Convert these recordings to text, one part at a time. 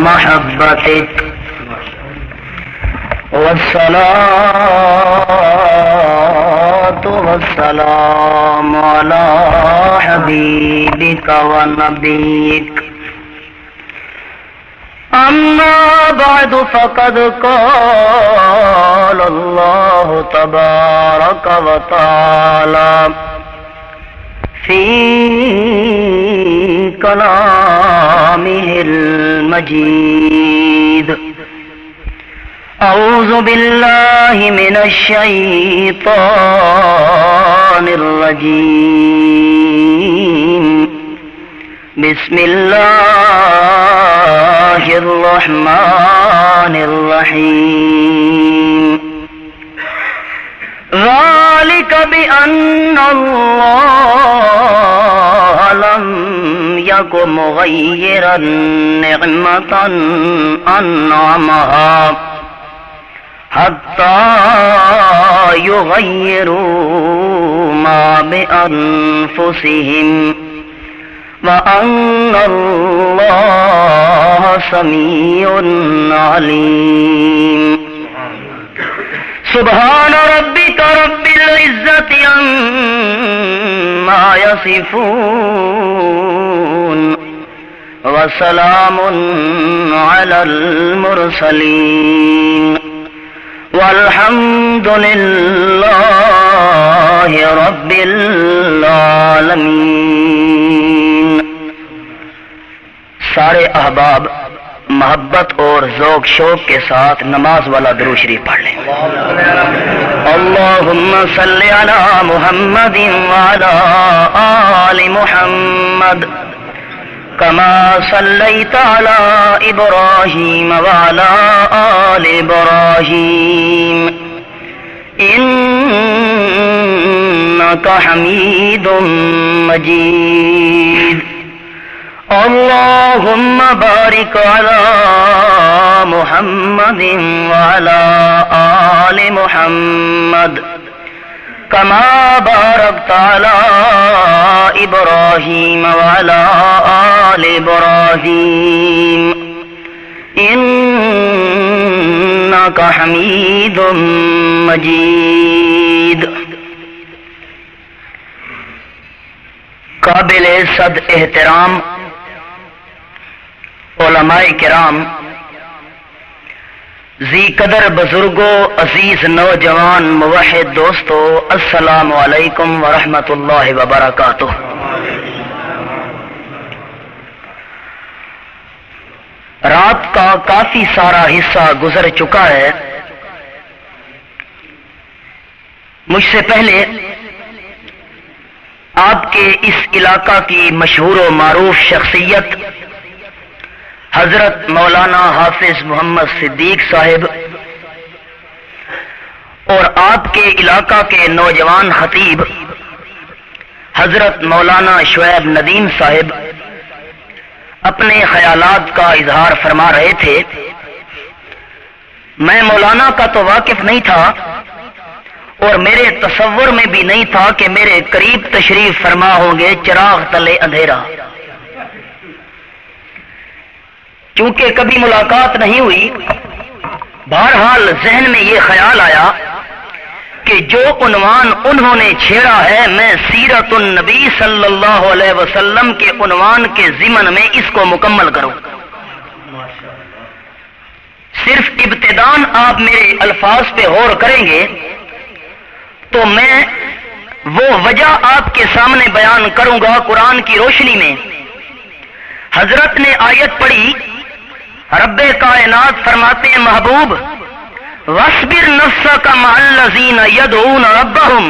محبتك والصلاة والسلام على حبيبك ونبيك أما بعد فقد قال الله تبارك وتعالى في كلامه المجيد أعوذ بالله من الشيطان الرجيم بسم الله الرحمن الرحيم ذلك بأن الله لم يكن مغيرا نعمة أنعمها حتى يغيروا ما بأنفسهم وأن الله سميع عليم سبحان ربك رب العزة عما يصفون وسلام على المرسلين والحمد لله رب العالمين۔ سارے احباب محبت اور ذوق شوق کے ساتھ نماز والا درود شریف پڑھ لیں۔ اللہم صلی علی محمد وعلی آل محمد كما صليت على إبراهيم وعلى آل إبراهيم إنك حميد مجيد۔ اللهم بارك على محمد وعلى آل محمد كما باركت على إبراهيم وعلى آل إبراهيم إنك حميد مجيد۔ قابل صد احترام علماء کرام، ذی قدر بزرگوں، عزیز نوجوان موحد دوستو، السلام علیکم ورحمۃ اللہ وبرکاتہ۔ رات کا کافی سارا حصہ گزر چکا ہے۔ مجھ سے پہلے آپ کے اس علاقہ کی مشہور و معروف شخصیت حضرت مولانا حافظ محمد صدیق صاحب اور آپ کے علاقہ کے نوجوان خطیب حضرت مولانا شعیب ندیم صاحب اپنے خیالات کا اظہار فرما رہے تھے۔ میں مولانا کا تو واقف نہیں تھا اور میرے تصور میں بھی نہیں تھا کہ میرے قریب تشریف فرما ہوں گے چراغ تلے اندھیرا۔ چونکہ کبھی ملاقات نہیں ہوئی، بہرحال ذہن میں یہ خیال آیا کہ جو عنوان انہوں نے چھیڑا ہے، میں سیرت النبی صلی اللہ علیہ وسلم کے عنوان کے ضمن میں اس کو مکمل کروں۔ صرف ابتداً آپ میرے الفاظ پہ غور کریں گے تو میں وہ وجہ آپ کے سامنے بیان کروں گا قرآن کی روشنی میں۔ حضرت نے آیت پڑھی، رب کائنات فرماتے ہیں محبوب وَاصْبِرْ نَفْسَكَ مَعَ الَّذِينَ يَدْعُونَ رَبَّهُمْ،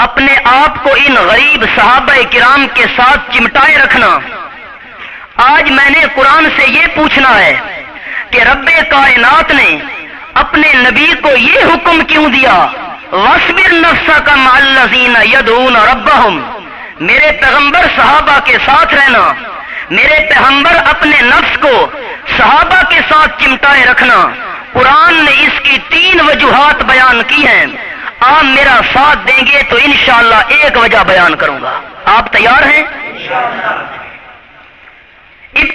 اپنے آپ کو ان غریب صحابہ کرام کے ساتھ چمٹائے رکھنا۔ آج میں نے قرآن سے یہ پوچھنا ہے کہ رب کائنات نے اپنے نبی کو یہ حکم کیوں دیا وَاصْبِرْ نَفْسَكَ مَعَ الَّذِينَ يَدْعُونَ رَبَّهُمْ، میرے پیغمبر صحابہ کے ساتھ رہنا، میرے پیغمبر اپنے نفس کو صحابہ کے ساتھ چمٹائے رکھنا۔ قرآن نے اس کی 3 وجوہات بیان کی ہیں۔ آپ میرا ساتھ دیں گے تو انشاءاللہ ایک وجہ بیان کروں گا۔ آپ تیار ہیں؟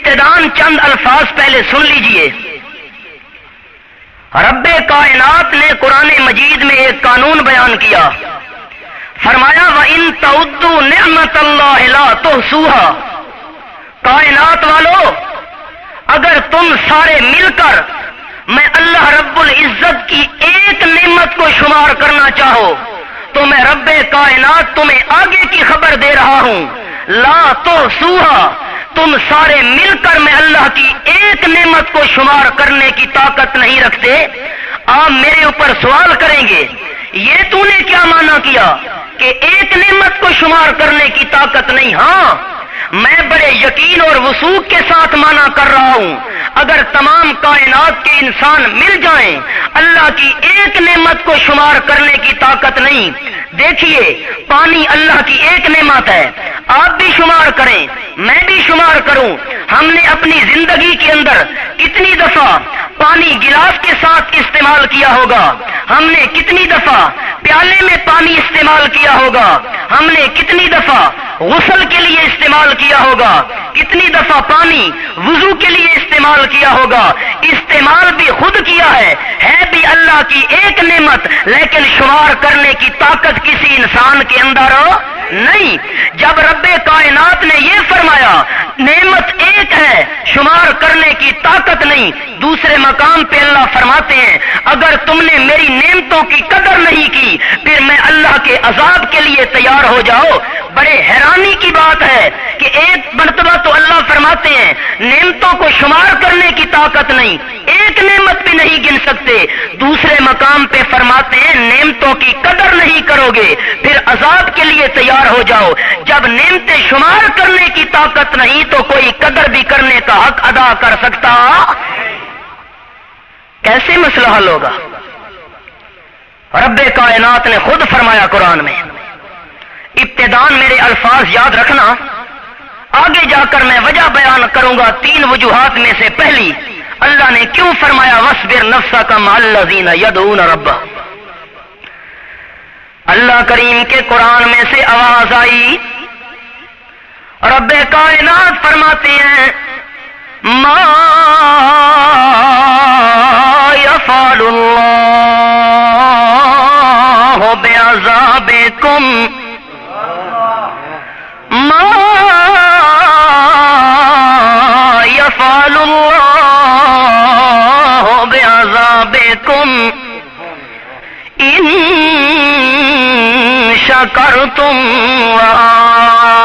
ابتدان چند الفاظ پہلے سن لیجئے۔ رب کائنات نے قرآن مجید میں ایک قانون بیان کیا، فرمایا وَإِن تَعُدُّوا نِعْمَتَ اللَّهِ لَا تُحْصُوهَا، کائنات والو اگر تم سارے مل کر میں اللہ رب العزت کی ایک نعمت کو شمار کرنا چاہو تو میں رب کائنات تمہیں آگے کی خبر دے رہا ہوں، لا تحصوها، تم سارے مل کر میں اللہ کی ایک نعمت کو شمار کرنے کی طاقت نہیں رکھتے۔ آپ میرے اوپر سوال کریں گے یہ تو نے کیا مانا کیا کہ ایک نعمت کو شمار کرنے کی طاقت نہیں؟ ہاں میں بڑے یقین اور وثوق کے ساتھ مانا کر رہا ہوں، اگر تمام کائنات کے انسان مل جائیں اللہ کی ایک نعمت کو شمار کرنے کی طاقت نہیں۔ دیکھیے پانی اللہ کی ایک نعمت ہے، آپ بھی شمار کریں میں بھی شمار کروں، ہم نے اپنی زندگی کے اندر کتنی دفعہ پانی گلاس کے ساتھ استعمال کیا ہوگا، ہم نے کتنی دفعہ پیالے میں پانی استعمال کیا ہوگا، ہم نے کتنی دفعہ غسل کے لیے استعمال کیا ہوگا، کتنی دفعہ پانی وضو کے لیے استعمال کیا ہوگا، استعمال بھی خود کیا ہے بھی اللہ کی ایک نعمت، لیکن شمار کرنے کی طاقت کسی انسان کے اندر نہیں۔ جب رب کائنات نے یہ فرمایا نعمت ایک ہے شمار کرنے کی طاقت نہیں، دوسرے مقام پہ اللہ فرماتے ہیں اگر تم نے میری نعمتوں کی قدر نہیں کی پھر میں اللہ کے عذاب کے لیے تیار ہو جاؤ۔ بڑے حیرانی کی بات ہے کہ ایک مرتبہ تو اللہ فرماتے ہیں نعمتوں کو شمار کرنے کی طاقت نہیں، ایک نعمت بھی نہیں گن سکتے، دوسرے مقام پہ فرماتے ہیں نعمتوں کی قدر نہیں کرو گے پھر عذاب کے لیے تیار ہو جاؤ۔ جب نعمتیں شمار کرنے کی طاقت نہیں تو کوئی قدر بھی کرنے کا حق ادا کر سکتا؟ کیسے مسئلہ حل ہوگا؟ رب کائنات نے خود فرمایا قرآن میں، ابتدان میرے الفاظ یاد رکھنا، آگے جا کر میں وجہ بیان کروں گا۔ تین وجوہات میں سے پہلی اللہ نے کیوں فرمایا وَاصْبِرْ نَفْسَكَ مَعَ الَّذِينَ يَدْعُونَ رَبَّهُمْ، اللہ کریم کے قرآن میں سے آواز آئی، رب کائنات فرماتے ہیں ما يفعل اللہ بعذابکم، ما يفعل اللہ بعذابکم ان شکرتم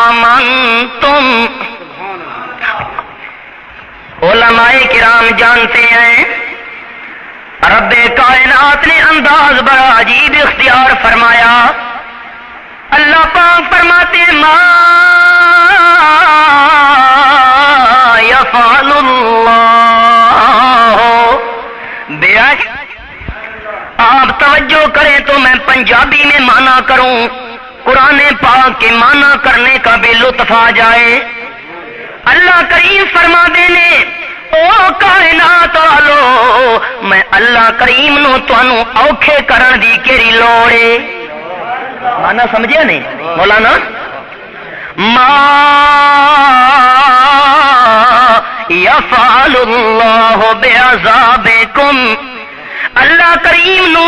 وآمنتم۔ علماء کرام جانتے ہیں رب کائنات نے انداز بڑا عجیب اختیار فرمایا۔ اللہ پاک فرماتے ہیں ما یفعل اللہ بعذابکم، آپ توجہ کریں تو میں پنجابی میں معنی کروں، قرآن پاک کے معنی کرنے کا بھی لطف آ جائے۔ اللہ کریم فرما دینے او کائنات والو میں اللہ کریم نو تانوں اوکھے کرن دی کیڑی لوڑ ہے؟ معنی سمجھیا نہیں مولانا؟ ما یفعل اللہ بعذابکم، اللہ کریم نو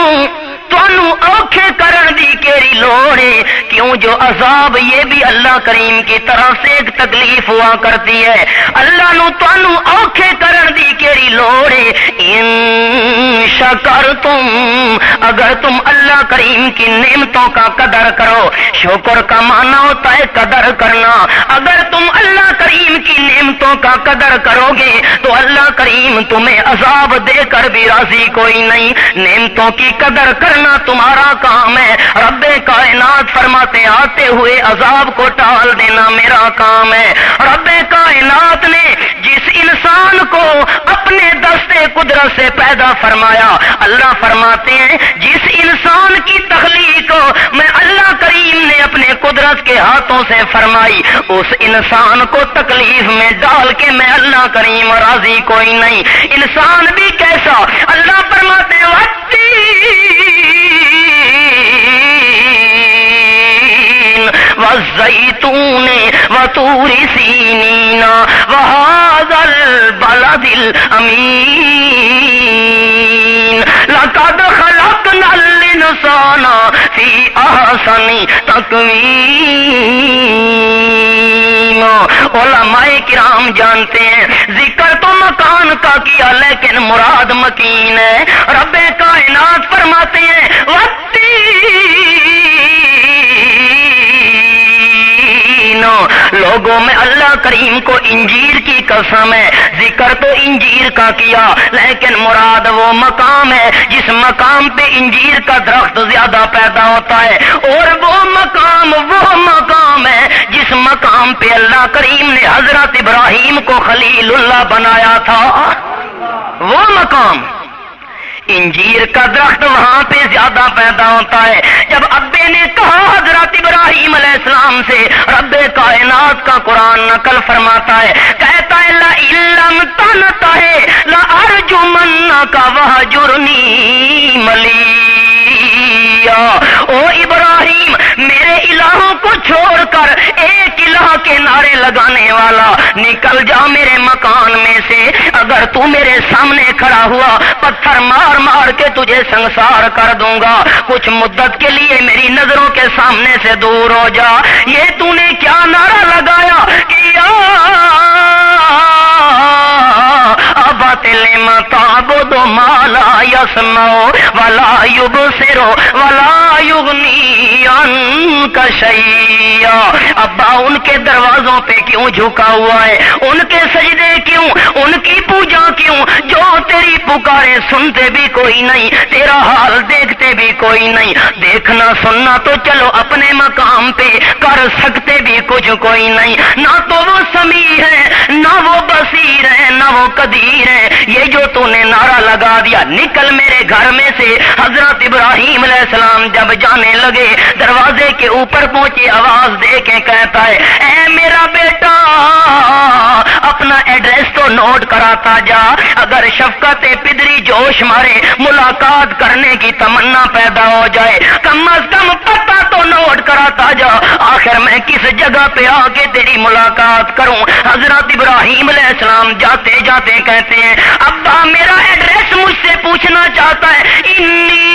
تانوں اوکھے کرن دی کیڑی لوڑ ہے؟ کیوں جو عذاب یہ بھی اللہ کریم کی طرف سے ایک تکلیف ہوا کرتی ہے، اللہ نو تانوں اوکھے کرن دی کیڑی لوڑ ہے؟ ان شکرتم، اگر تم اللہ کریم کی نعمتوں کا قدر کرو، شکر کا معنی ہوتا ہے قدر کرنا، اگر تم اللہ کریم کی نعمتوں کا قدر کرو گے تو اللہ کریم تمہیں عذاب دے کر بھی راضی کوئی نہیں، نعمتوں کی قدر کرنا تمہارا کام ہے۔ رب کائنات فرماتے آتے ہوئے عذاب کو ٹال دینا میرا کام ہے۔ رب کائنات نے جس انسان کو اپنے دستے قدرت سے پیدا فرمایا، اللہ فرماتے ہیں جس انسان کی تخلیق میں اللہ کریم نے اپنے قدرت کے ہاتھوں سے فرمائی، اس انسان کو تکلیف میں ڈال کے میں اللہ کریم راضی کوئی نہیں۔ انسان بھی کیسا؟ اللہ فرماتے ہیں والزیتون وطور سینین وہذا العزيز الأمين لقد خلقنا الإنسان في أحسن تقويم علماء کرام جانتے ہیں ذکر تو مکان کا کیا لیکن مراد مکین ہے. رب کائنات فرماتے ہیں لوگوں میں اللہ کریم کو انجیر کی قسم ہے. ذکر تو انجیر کا کیا لیکن مراد وہ مقام ہے جس مقام پہ انجیر کا درخت زیادہ پیدا ہوتا ہے, اور وہ مقام ہے جس مقام پہ اللہ کریم نے حضرت ابراہیم کو خلیل اللہ بنایا تھا. وہ مقام انجیر کا درخت وہاں پہ زیادہ پیدا ہوتا ہے. جب ابے نے کہا حضرت ابراہیم علیہ السلام سے, رب کائنات کا قرآن نقل فرماتا ہے, کہتا ہے لَإِلَّمْ تَنْتَهِ لَأَرْجُمَنَّكَ وَهْجُرْنِي مَلِيًّا. او ابراہیم, میرے الہوں کو چھوڑ کر ایک الہ کے نعرے لگانے والا نکل جا میرے مکان میں سے. اگر تو میرے سامنے کھڑا ہوا پتھر مار کے تجھے سنسار کر دوں گا. کچھ مدت کے لیے میری نظروں کے سامنے سے دور ہو جا. یہ تو نے کیا نعرہ لگایا کہ ابت لما تعبد ما لا يسمع ولا يبصر ولا يغني عنك شيئا. ابا ان کے دروازوں پہ کیوں جھکا ہوا ہے, ان کے سجدے کیوں, ان کی پوجا کیوں, جو تیری پکارے سنتے بھی کوئی نہیں, تیرا حال دیکھتے بھی کوئی نہیں. دیکھنا سننا تو چلو اپنے مقام پہ, کر سکتے بھی کچھ کوئی نہیں. نہ تو وہ سمیع ہے, نہ وہ بصیر ہے, نہ وہ قدیر ہے. یہ جو تو نے نعرہ لگا دیا, نکل میرے گھر میں سے. حضرت ابراہیم علیہ السلام جب جانے لگے دروازے کے اوپر پہنچے, آواز دے کے کہتا ہے اے میرا بیٹا اپنا ایڈریس تو نوٹ کراتا جا. اگر شفقت پدری جوش مارے ملاقات کرنے کی تمنا پیدا ہو جائے, کم از کم پتہ تو نوٹ کراتا جا, آخر میں کس جگہ پہ آ کے تیری ملاقات کروں. حضرت ابراہیم علیہ السلام جاتے جاتے کہتے ہیں ابا میرا ایڈریس مجھ سے پوچھنا چاہتا ہے. انی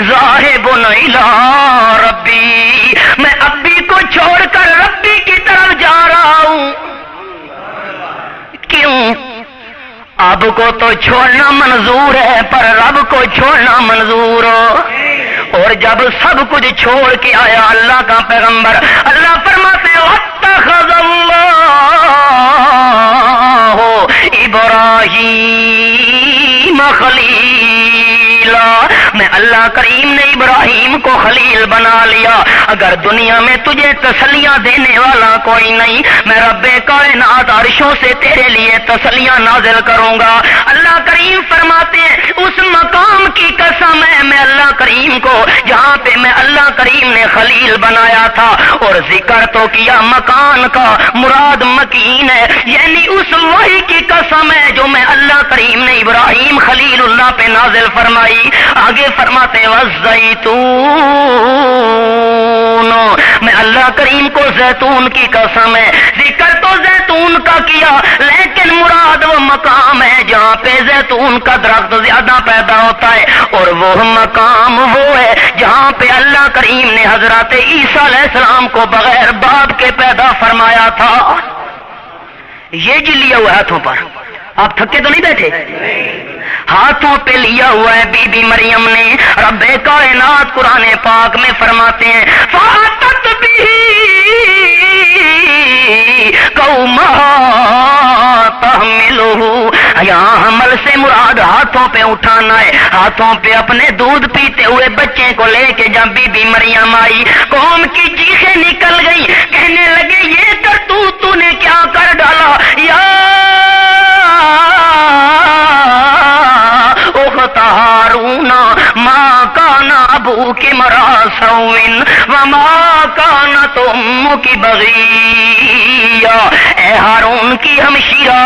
ذاہب الی ربی, میں ابی کو چھوڑ کر ربی کی طرف جا رہا ہوں. کیوں؟ اب کو تو چھوڑنا منظور ہے پر رب کو چھوڑنا منظور ہو. اور جب سب کچھ چھوڑ کے آیا اللہ کا پیغمبر, اللہ فرماتے واتخذ اللہ ابراہیم خلیلا, میں اللہ کریم نے ابراہیم کو خلیل بنا لیا. اگر دنیا میں تجھے تسلیاں دینے والا کوئی نہیں, میں رب کائنات عرشوں سے تیرے لیے تسلیاں نازل کروں گا. اللہ کریم فرماتے ہیں اس مقام کی قسم ہے میں اللہ کریم کو جہاں پہ میں اللہ کریم نے خلیل بنایا تھا, اور ذکر تو کیا مکان کا, مراد مکین ہے, یعنی اس وحی کی قسم ہے جو میں اللہ کریم نے ابراہیم خلیل اللہ پہ نازل فرمائی. آگے فرماتے والزیتون, میں اللہ کریم کو زیتون کی قسم ہے. ذکر تو زیتون کا کیا لیکن مراد وہ مقام ہے جہاں پہ زیتون کا درخت زیادہ پیدا ہوتا ہے, اور وہ مقام وہ ہے جہاں پہ اللہ کریم نے حضرت عیسیٰ علیہ السلام کو بغیر باپ کے پیدا فرمایا تھا. یہ جی لیا ہوا ہاتھوں پر, آپ تھکے تو نہیں بیٹھے, ہاتھوں پہ لیا ہوا ہے بی بی مریم نے. رب کائنات قرآن پاک میں فرماتے ہیں فاتت بھی قومہا تحملہ, یہاں حمل سے مراد ہاتھوں پہ اٹھانا ہے. ہاتھوں پہ اپنے دودھ پیتے ہوئے بچے کو لے کے جب بی بی مریم آئی, قوم کی چیخیں نکل گئی, کہنے لگے یہ تو نے کیا کر ڈالا. یا اخت ہارون ما کان ابوک امرأ سوء وما کانت امک بغیا, اے اے ہارون کی ہمشیرہ،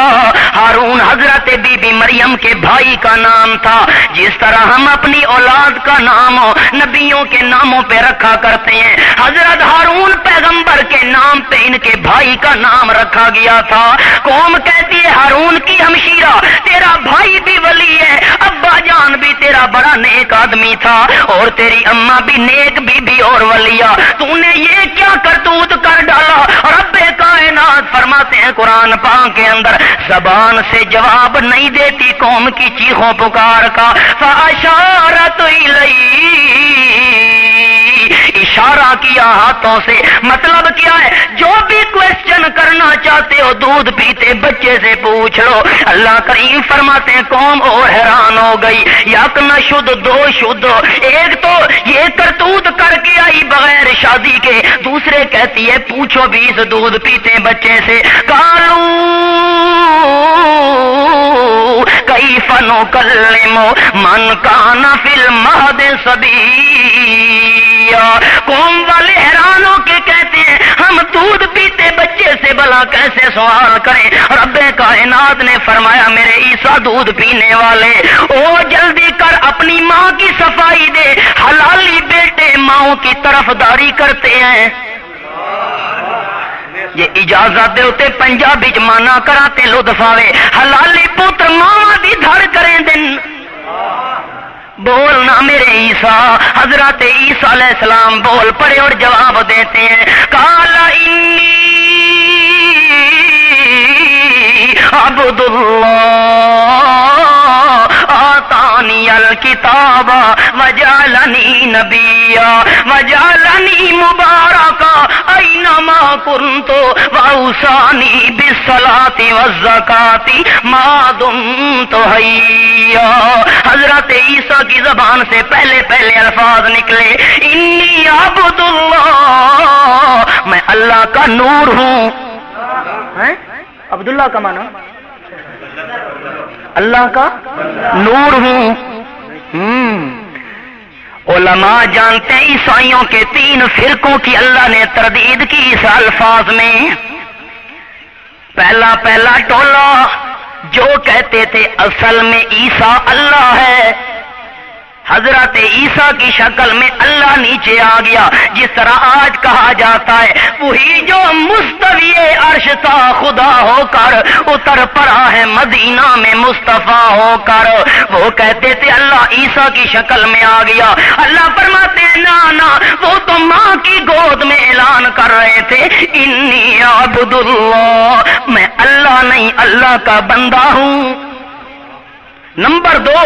ہارون حضرت بی بی مریم کے بھائی کا نام تھا، جس طرح ہم اپنی اولاد کا نام نبیوں کے ناموں پہ رکھا کرتے ہیں، حضرت ہارون پیغمبر کے نام پہ ان کے بھائی کا نام رکھا گیا تھا۔ قوم کہتی ہے ہارون کی ہمشیرہ، تیرا بھائی بھی ولی ہے، ابا جان بھی تیرا بڑا نیک آدمی تھا، اور تیری اماں بھی نیک بی بی اور ولیہ، تو نے یہ کیا کرتوت کر ڈالا؟ رب کائنات فرماتے ہیں قرآن پاک کے اندر، زبان سے جواب نہیں دیتی قوم کی چیخوں پکار کا، فَأَشَارَتْ إِلَيْهِ، اشارہ کیا ہاتھوں سے، مطلب کیا ہے؟ جو بھی کوشچن کرنا چاہتے ہو دودھ پیتے بچے سے پوچھ لو۔ اللہ کریم فرماتے ہیں قوم اور حیران ہو گئی، یک نہ شد دو شد، ایک تو یہ کرتوت کر کے آئی بغیر شادی کے، دوسرے کہتی ہے پوچھو بھی اس دودھ پیتے بچے سے، کالو کیف نکلم من کان فی المہد صبیا، قوم والے حیران ہو کے کہتے ہیں ہم دودھ پیتے بچے سے بھلا کیسے سوال کریں؟ رب کائنات نے فرمایا میرے عیسیٰ دودھ پینے والے، او جلدی کر اپنی ماں کی صفائی دے، حلالی بیٹے ماؤں کی طرفداری کرتے ہیں، یہ اجازت دے ہوتے پنجابی مانا کراتے لطف آوے، حلالی پتر ماں دی دھڑ کریں دن، بولنا میرے عیسیٰ، حضرت عیسیٰ علیہ السلام بول پڑے اور جواب دیتے ہیں، قال انی عبد اللہ آتانی الکتاب وجعلنی نبیا وجعلنی مبارکا اینما کنت واوصانی بالصلاۃ والزکاۃ ما دمت حیا۔ حضرت عیسیٰ کی زبان سے پہلے پہلے الفاظ نکلے، انی عبد اللہ، میں اللہ کا نور ہوں۔ عبداللہ کا معنی اللہ کا نور ہوں۔ علماء جانتے ہیں عیسائیوں کے 3 فرقوں کی اللہ نے تردید کی اس الفاظ میں۔ پہلا ٹولہ جو کہتے تھے اصل میں عیسیٰ اللہ ہے، حضرت عیسیٰ کی شکل میں اللہ نیچے آ گیا، جس طرح آج کہا جاتا ہے وہی جو مستوی عرش تھا خدا ہو کر اتر پڑا ہے مدینہ میں مصطفیٰ ہو کر، وہ کہتے تھے اللہ عیسیٰ کی شکل میں آ گیا۔ اللہ فرماتے ہیں نا وہ تو ماں کی گود میں اعلان کر رہے تھے انی عبد اللہ، میں اللہ نہیں اللہ کا بندہ ہوں۔ نمبر 2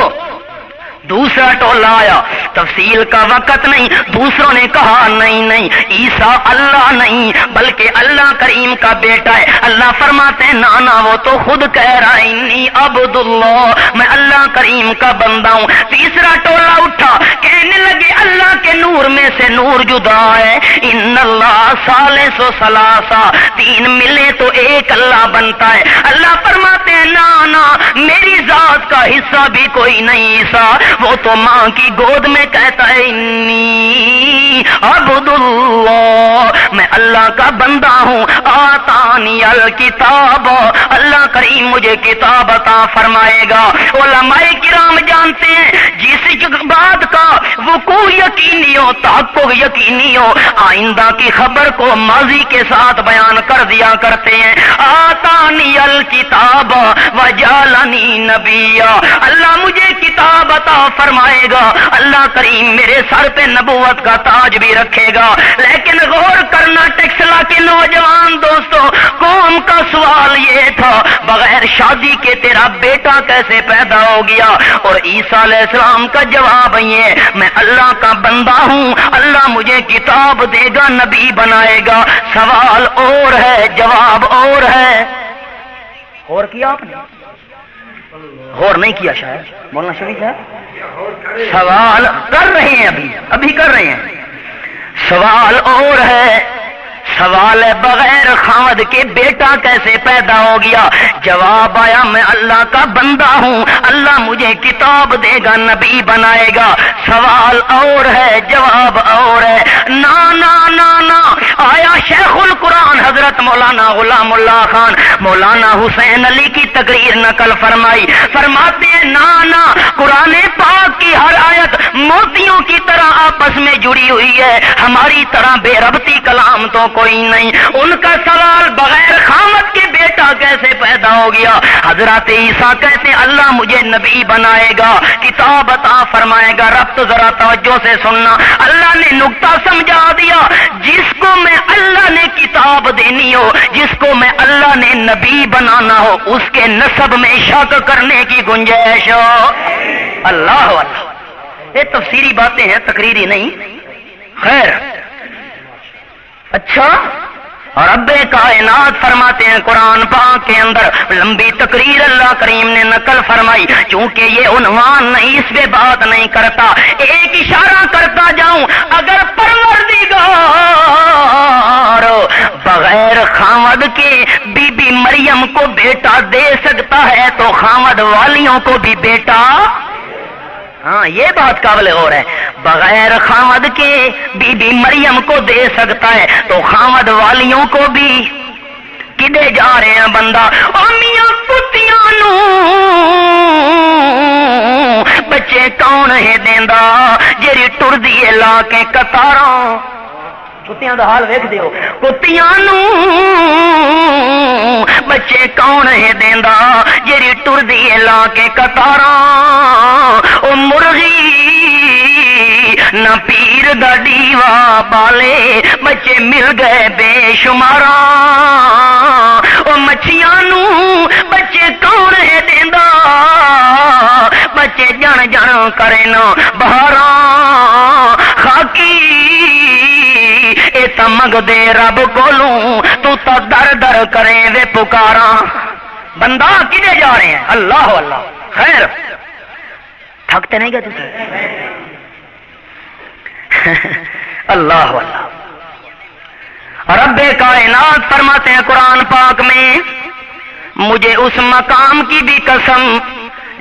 دوسرا ٹولہ آیا، تفصیل کا وقت نہیں، دوسروں نے کہا نہیں عیسیٰ اللہ نہیں بلکہ اللہ کریم کا بیٹا ہے۔ اللہ فرماتے ہیں نا وہ تو خود کہہ رہا ہے انی عبد اللہ، میں اللہ کریم کا بندہ ہوں۔ تیسرا ٹولہ اٹھا، کہنے لگے اللہ کے نور میں سے نور جدا ہے، ان اللہ ثالث و ثلاثہ، 3 ملے تو ایک اللہ بنتا ہے۔ اللہ فرماتے ہیں نا میری ذات کا حصہ بھی کوئی نہیں عیسیٰ، وہ تو ماں کی گود میں کہتا ہے انی عبد اللہ، میں اللہ کا بندہ ہوں۔ آتانی الکتاب، اللہ کریم مجھے کتاب عطا فرمائے گا۔ علماء کرام جانتے ہیں جس بات کا وقوع یقینی ہو، تحقق یقینی ہو، آئندہ کی خبر کو ماضی کے ساتھ بیان کر دیا کرتے ہیں۔ آتانی الکتاب وجعلنی نبیا، اللہ مجھے کتاب عطا فرمائے گا، اللہ کریم میرے سر پہ نبوت کا تاج بھی رکھے گا۔ لیکن غور کرنا ٹیکسلا کے نوجوان دوستوں، قوم کا سوال یہ تھا بغیر شادی کے تیرا بیٹا کیسے پیدا ہو گیا؟ اور عیسیٰ علیہ السلام کا جواب یہ، میں اللہ کا بندہ ہوں، اللہ مجھے کتاب دے گا، نبی بنائے گا۔ سوال اور ہے جواب اور ہے۔ غور کیا آپ نے؟ غور نہیں کیا شاید مولانا شریف ہے، سوال کر رہے ہیں ابھی کر رہے ہیں۔ سوال اور ہے، سوال ہے بغیر خامد کے بیٹا کیسے پیدا ہو گیا؟ جواب آیا میں اللہ کا بندہ ہوں، اللہ مجھے کتاب دے گا، نبی بنائے گا۔ سوال اور ہے جواب اور ہے۔ نا آیا شیخ القرآن حضرت مولانا غلام اللہ خان مولانا حسین علی کی تقریر نقل فرمائی، فرماتے ہیں نا قرآن پاک کی ہر آیت موتیوں کی طرح آپس میں جڑی ہوئی ہے، ہماری طرح بے ربطی کلام تو کوئی نہیں۔ ان کا سوال بغیر خامد کے بیٹا کیسے پیدا ہو گیا؟ حضرت عیسیٰ کہتے ہیں اللہ مجھے نبی بنائے گا، کتاب عطا فرمائے گا۔ رب تو ذرا توجہ سے سننا، اللہ نے نقطہ سمجھا دیا، جس کو میں اللہ نے کتاب دینی ہو، جس کو میں اللہ نے نبی بنانا ہو، اس کے نسب میں شک کرنے کی گنجائش ہو۔ اللہ اللہ، یہ تفسیری باتیں ہیں، تقریری نہیں۔ خیر، اچھا، اور رب کائنات فرماتے ہیں قرآن پاک کے اندر لمبی تقریر اللہ کریم نے نقل فرمائی، چونکہ یہ عنوان نہیں، اس پہ بات نہیں کرتا، ایک اشارہ کرتا جاؤں، اگر پروردگار بغیر خامد کے بی بی مریم کو بیٹا دے سکتا ہے تو خامد والیوں کو بھی بیٹا، ہاں یہ بات قابل غور ہے، بغیر خامد کے بی بی مریم کو دے سکتا ہے تو خامد والیوں کو بھی کدے جا رہے ہیں بندہ؟ او میاں کتیاں نو بچے کون ہے دیندا جیڑی ٹردی ہے لا کے قطاراں؟ کتیاں دا حال ویکھ دیو، کتیاں نو بچے کون ہے دیندا جیڑی ٹردی ہے لا کے قطاراں؟ او مرغی نہ پیر دا دیوا بالے بچے مل گئے بے شماراں، او مچھیاں نو بچے کون ہے دیندا بچے جن جن کرے نا بہاراں؟ خاکی اے تا منگ دے رب کولوں تو تا در در کرے وے پکاراں۔ بندہ کدے جا رہے ہیں؟ اللہ اللہ۔ خیر، تھکتے نہیں گئے تسی؟ اللہ اللہ۔ رب کائنات فرماتے ہیں قرآن پاک میں، مجھے اس مقام کی بھی قسم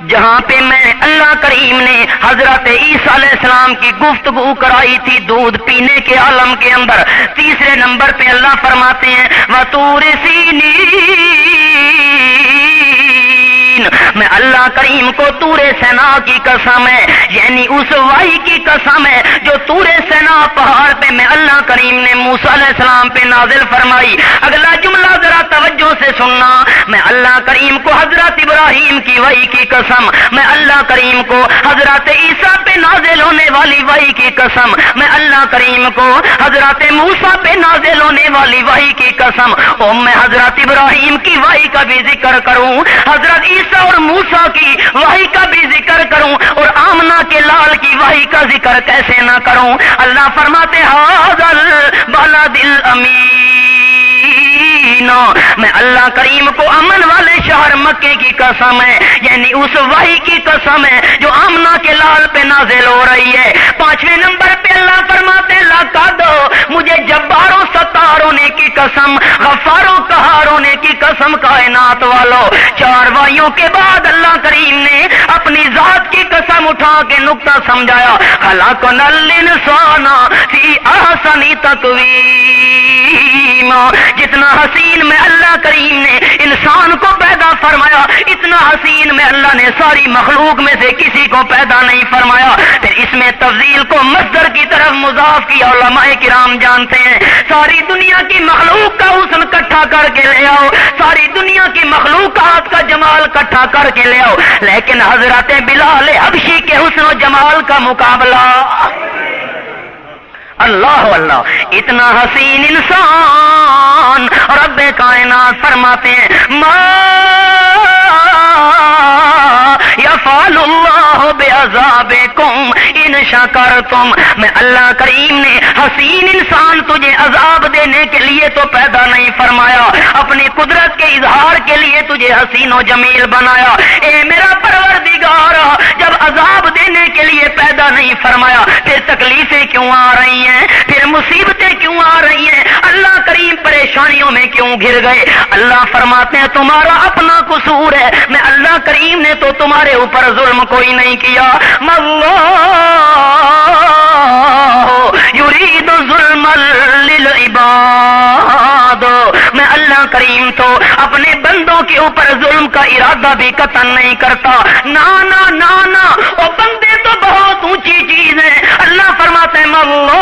جہاں پہ میں اللہ کریم نے حضرت عیسیٰ علیہ السلام کی گفتگو کرائی تھی دودھ پینے کے عالم کے اندر، تیسرے نمبر پہ اللہ فرماتے ہیں وَطُورِ سِینِین، میں اللہ کریم کو طور سینا کی قسم ہے، یعنی اس وحی کی قسم ہے جو طور سینا پہاڑ پہ میں اللہ کریم نے موسیٰ علیہ السلام پہ نازل فرمائی۔ اگلا جملہ ذرا توجہ سے سننا، میں اللہ کریم کو حضرت ابراہیم کی وحی کی قسم، میں اللہ کریم کو حضرت عیسیٰ پہ نازل ہونے والی وحی کی قسم، میں اللہ کریم کو حضرت موسیٰ پہ نازل ہونے والی وحی کی قسم، اور میں حضرت ابراہیم کی وحی کا بھی ذکر کروں، حضرت عیسیٰ اور موسیٰ کی وحی کا بھی ذکر کروں، اور آمنہ کے لال کی وحی کا ذکر کیسے نہ کروں؟ اللہ فرماتے حاضر بلد الامین، میں اللہ کریم کو امن والے شہر مکے کی قسم ہے، یعنی اس وحی کی قسم ہے جو آمنہ کے لال پہ نازل ہو رہی ہے۔ پانچویں نمبر پہ اللہ فرماتے لقد، مجھے جباروں ستار ہونے کی قسم، غفاروں قہار ہونے کی قسم کائنات والوں۔ چار وحیوں کے بعد اللہ کریم نے اپنی ذات کی قسم اٹھا کے نقطہ سمجھایا، خلقنا الانسان فی احسن تقویم، جتنا حسین میں اللہ کریم نے انسان کو پیدا فرمایا، اتنا حسین میں اللہ نے ساری مخلوق میں سے کسی کو پیدا نہیں فرمایا۔ پھر اس میں تفضیل کو مصدر کی طرف مضاف کیا، علماء کرام جانتے ہیں ساری دنیا کی مخلوق کا حسن اکٹھا کر کے لے آؤ، ساری دنیا کی مخلوقات کا جمال اکٹھا کر کے لے آؤ، لیکن حضرت بلال حبشی کے حسن و جمال کا مقابلہ، اللہ اللہ، اتنا حسین انسان رب کائنات فرماتے ہیں ما یفعل اللہ بعذابکم ان شکرتم، میں اللہ کریم نے حسین انسان تجھے عذاب دینے کے لیے تو پیدا نہیں فرمایا، اپنی قدرت کے اظہار کے لیے تجھے حسین و جمیل بنایا۔ اے میرا پروردگار، جب عذاب دینے کے لیے پیدا نہیں فرمایا پھر تکلیفیں کیوں آ رہی ہیں، پھر مصیبتیں کیوں آ رہی ہیں، اللہ کریم پریشانیوں میں کیوں گر گئے؟ اللہ فرماتے ہیں تمہارا اپنا قصور ہے، میں اللہ کریم نے تو تمہارے اوپر ظلم کوئی نہیں کیا۔ اللہ یرید ظلم للعباد، میں اللہ کریم تو اپنے بندوں کے اوپر ظلم کا ارادہ بھی قطعا نہیں کرتا. نا نا نا نا، وہ بندے تو بہت اونچی چیز ہے. اللہ فرماتے ہیں اللہ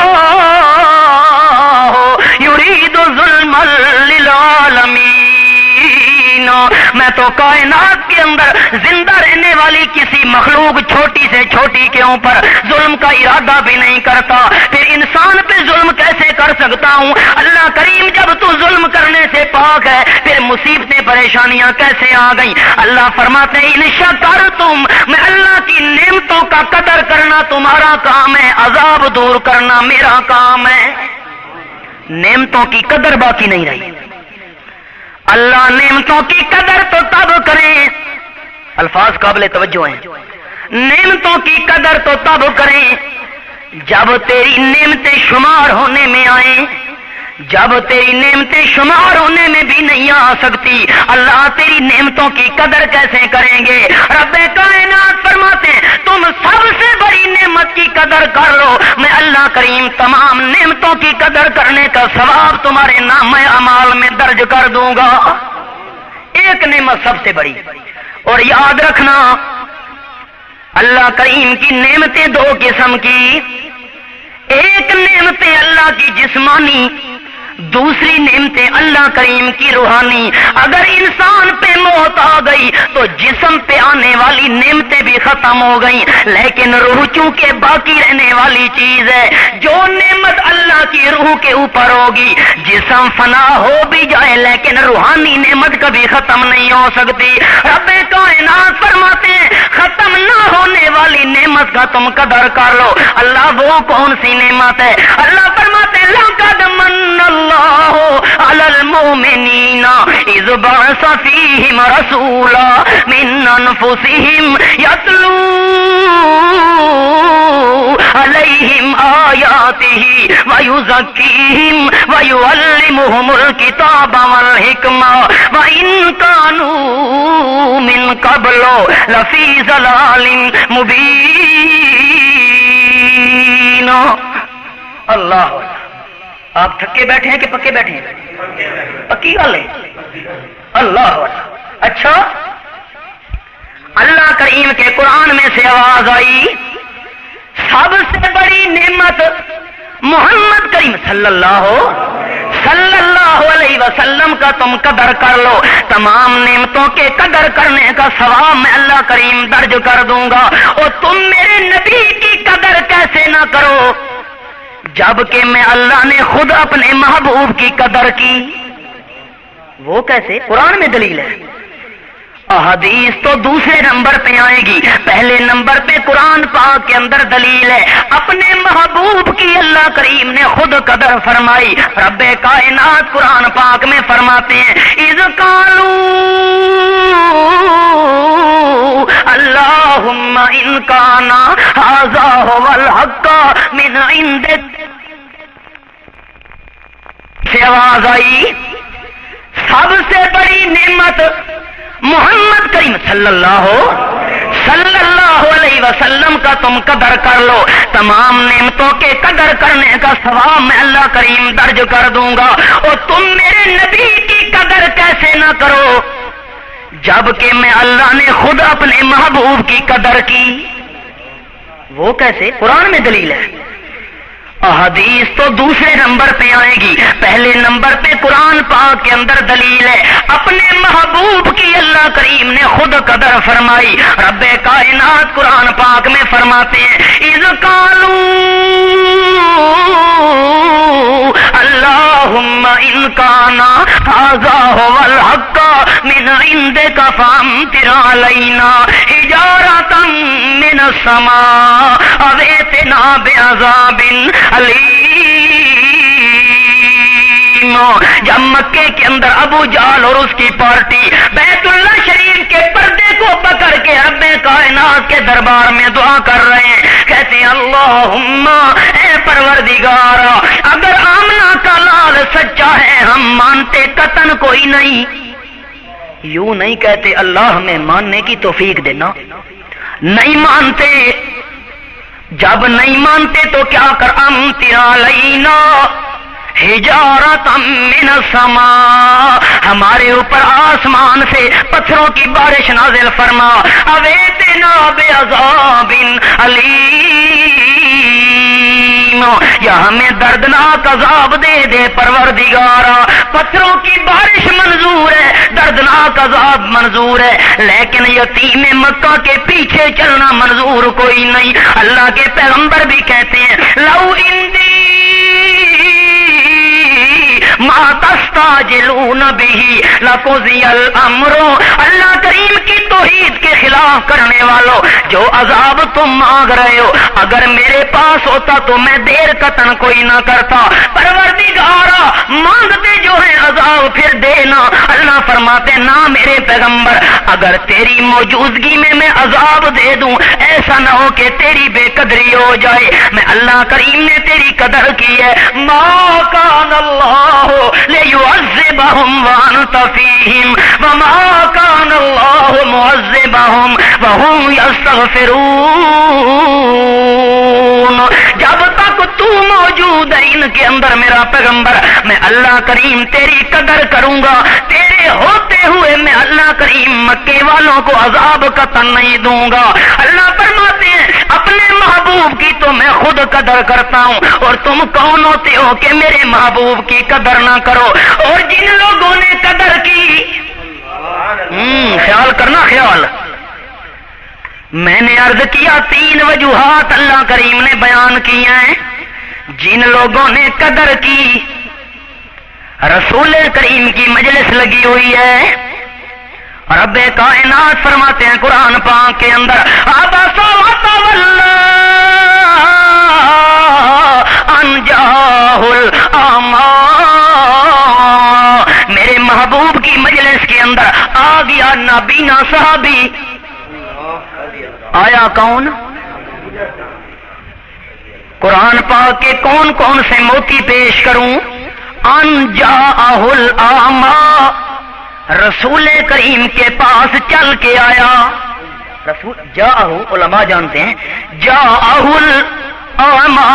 یرید ظلم للعالمین، میں تو کائنات کے اندر زندہ رہنے والی کسی مخلوق چھوٹی سے چھوٹی کے اوپر ظلم کا ارادہ بھی نہیں کرتا. پھر انسان پہ ظلم کیسے کر سکتا ہوں؟ اللہ کریم جب تو ظلم کرنے سے پاک ہے، پھر مصیبتیں پریشانیاں کیسے آ گئیں؟ اللہ فرماتے ہیں ان شکرتم، میں اللہ کی نعمتوں کا قدر کرنا تمہارا کام ہے، عذاب دور کرنا میرا کام ہے. نعمتوں کی قدر باقی نہیں رہی. اللہ نعمتوں کی قدر تو تب کریں، الفاظ قابل توجہ ہیں، نعمتوں کی قدر تو تب کریں جب تیری نعمتیں شمار ہونے میں آئیں. جب تیری نعمتیں شمار ہونے میں بھی نہیں آ سکتی، اللہ تیری نعمتوں کی قدر کیسے کریں گے؟ رب کائنات فرماتے ہیں تم سب سے بڑی نعمت کی قدر کر لو، میں اللہ کریم تمام نعمتوں کی قدر کرنے کا ثواب تمہارے نام اعمال میں درج کر دوں گا. ایک نعمت سب سے بڑی. اور یاد رکھنا اللہ کریم کی نعمتیں دو قسم کی، ایک نعمتیں اللہ کی جسمانی، دوسری نعمتیں اللہ کریم کی روحانی. اگر انسان پہ موت آ گئی تو جسم پہ آنے والی نعمتیں بھی ختم ہو گئیں، لیکن روح چونکہ باقی رہنے والی چیز ہے. جو نعمت اللہ کی روح کے اوپر ہوگی، جسم فنا ہو بھی جائے لیکن روحانی نعمت کبھی ختم نہیں ہو سکتی. رب کائنات فرماتے ہیں ختم نہ ہونے والی نعمت کا تم قدر کر لو. اللہ وہ کون سی نعمت ہے؟ اللہ فرماتے ہیں لقد من اللہ علی المؤمنین اذ بعث فیہم رسولا من انفسہم یتلو علیہم آیاتہ ویزکیہم ویعلمہم الکتاب والحکمہ وإن کانوا من قبل لفی ضلال مبین. اللہ آپ تھکے بیٹھے ہیں کہ پکے بیٹھے ہیں؟ پکی گل ہے. اللہ اچھا، اللہ کریم کے قرآن میں سے آواز آئی سب سے بڑی نعمت محمد کریم صلی اللہ علیہ وسلم کا تم قدر کر لو. تمام نعمتوں کے قدر کرنے کا ثواب میں اللہ کریم درج کر دوں گا. اور تم میرے نبی کی قدر کیسے نہ کرو جبکہ میں اللہ نے خود اپنے محبوب کی قدر کی؟ وہ کیسے؟ قرآن میں دلیل ہے. احادیث تو دوسرے نمبر پہ آئے گی، پہلے نمبر پہ قرآن پاک کے اندر دلیل ہے. اپنے محبوب کی اللہ کریم نے خود قدر فرمائی. رب کائنات قرآن پاک میں فرماتے ہیں اذ قالوا اللہم ان کان ھذا ھو الحق من عندک. سے آواز آئی سب سے بڑی نعمت محمد کریم صلی اللہ علیہ وسلم کا تم قدر کر لو. تمام نعمتوں کے قدر کرنے کا ثواب میں اللہ کریم درج کر دوں گا. اور تم میرے نبی کی قدر کیسے نہ کرو جبکہ میں اللہ نے خود اپنے محبوب کی قدر کی؟ وہ کیسے؟ قرآن میں دلیل ہے. احادیث تو دوسرے نمبر پہ آئے گی، پہلے نمبر پہ قرآن پاک کے اندر دلیل ہے. اپنے محبوب کی اللہ کریم نے خود قدر فرمائی. رب کائنات قرآن پاک میں فرماتے ہیں اذ قالوا اللہم ان کان ھذا ھو الحق من عندک فامطر علینا حجارۃ من السماء او ائتنا بعذاب علیم. جب مکے کے اندر ابو جہل اور اس کی پارٹی بیت اللہ شریف کے پردے کو پکڑ کے رب کائنات کے دربار میں دعا کر رہے ہیں، کہتے ہیں اللہم اے پروردگار اگر آمنہ کا لال سچا ہے ہم مانتے قطعاً کوئی نہیں. یوں نہیں کہتے اللہ ہمیں ماننے کی توفیق دینا، نہیں مانتے جب نہیں مانتے تو کیا کر امطر علینا حجارۃ من السماء، ہمارے اوپر آسمان سے پتھروں کی بارش نازل فرما، اویتنا بعذاب علیم، یا ہمیں دردناک عذاب دے دے پروردگارا۔ پتھروں کی بارش منظور ہے، دردناک عذاب منظور ہے، لیکن یتیم مکہ کے پیچھے چلنا منظور کوئی نہیں۔ اللہ کے پیغمبر بھی کہتے ہیں لو اندی ما تستعجلون به لقضی الامر، اللہ کریم کی توحید کے خلاف کرنے والوں، جو عذاب تم مانگ رہے ہو اگر میرے پاس ہوتا تو میں دیر قطن کوئی نہ کرتا۔ پروردگارا مانگتے جو ہے عذاب پھر دینا، اللہ فرماتے نہ میرے پیغمبر، اگر تیری موجودگی میں عذاب دے دوں ایسا نہ ہو کہ تیری بے قدری ہو جائے۔ میں اللہ کریم نے تیری قدر کی ہے، ما کان اللہ لیعذبہم وانت فیہم وما کان اللہ معذبہم وہم یستغفرون، جب تک تو موجود ہے ان کے اندر میرا پیغمبر، میں اللہ کریم تیری قدر کروں گا، تیرے ہوتے ہوئے میں اللہ کریم مکے والوں کو عذاب قطن نہیں دوں گا۔ اللہ فرماتے ہیں اپنے محبوب کی تو میں خود قدر کرتا ہوں، اور تم کون ہوتے ہو کہ میرے محبوب کی قدر نہ کرو؟ اور جن لوگوں نے قدر کی، خیال کرنا خیال، میں نے عرض کیا 3 وجوہات اللہ کریم نے بیان کی ہیں۔ جن لوگوں نے قدر کی، رسول کریم کی مجلس لگی ہوئی ہے، رب کائنات فرماتے ہیں قرآن پاک کے اندر عبس وتولی ان جاءہ الاعمی، میرے محبوب کی مجلس کے اندر آ گیا نابینا صحابی، آیا کون؟ قرآن پاک کے کون کون سے موتی پیش کروں؟ ان جاءہ الاعمی، رسول کریم کے پاس چل کے آیا، رسول جاءہ علماء جانتے ہیں جاءہ الاعمی،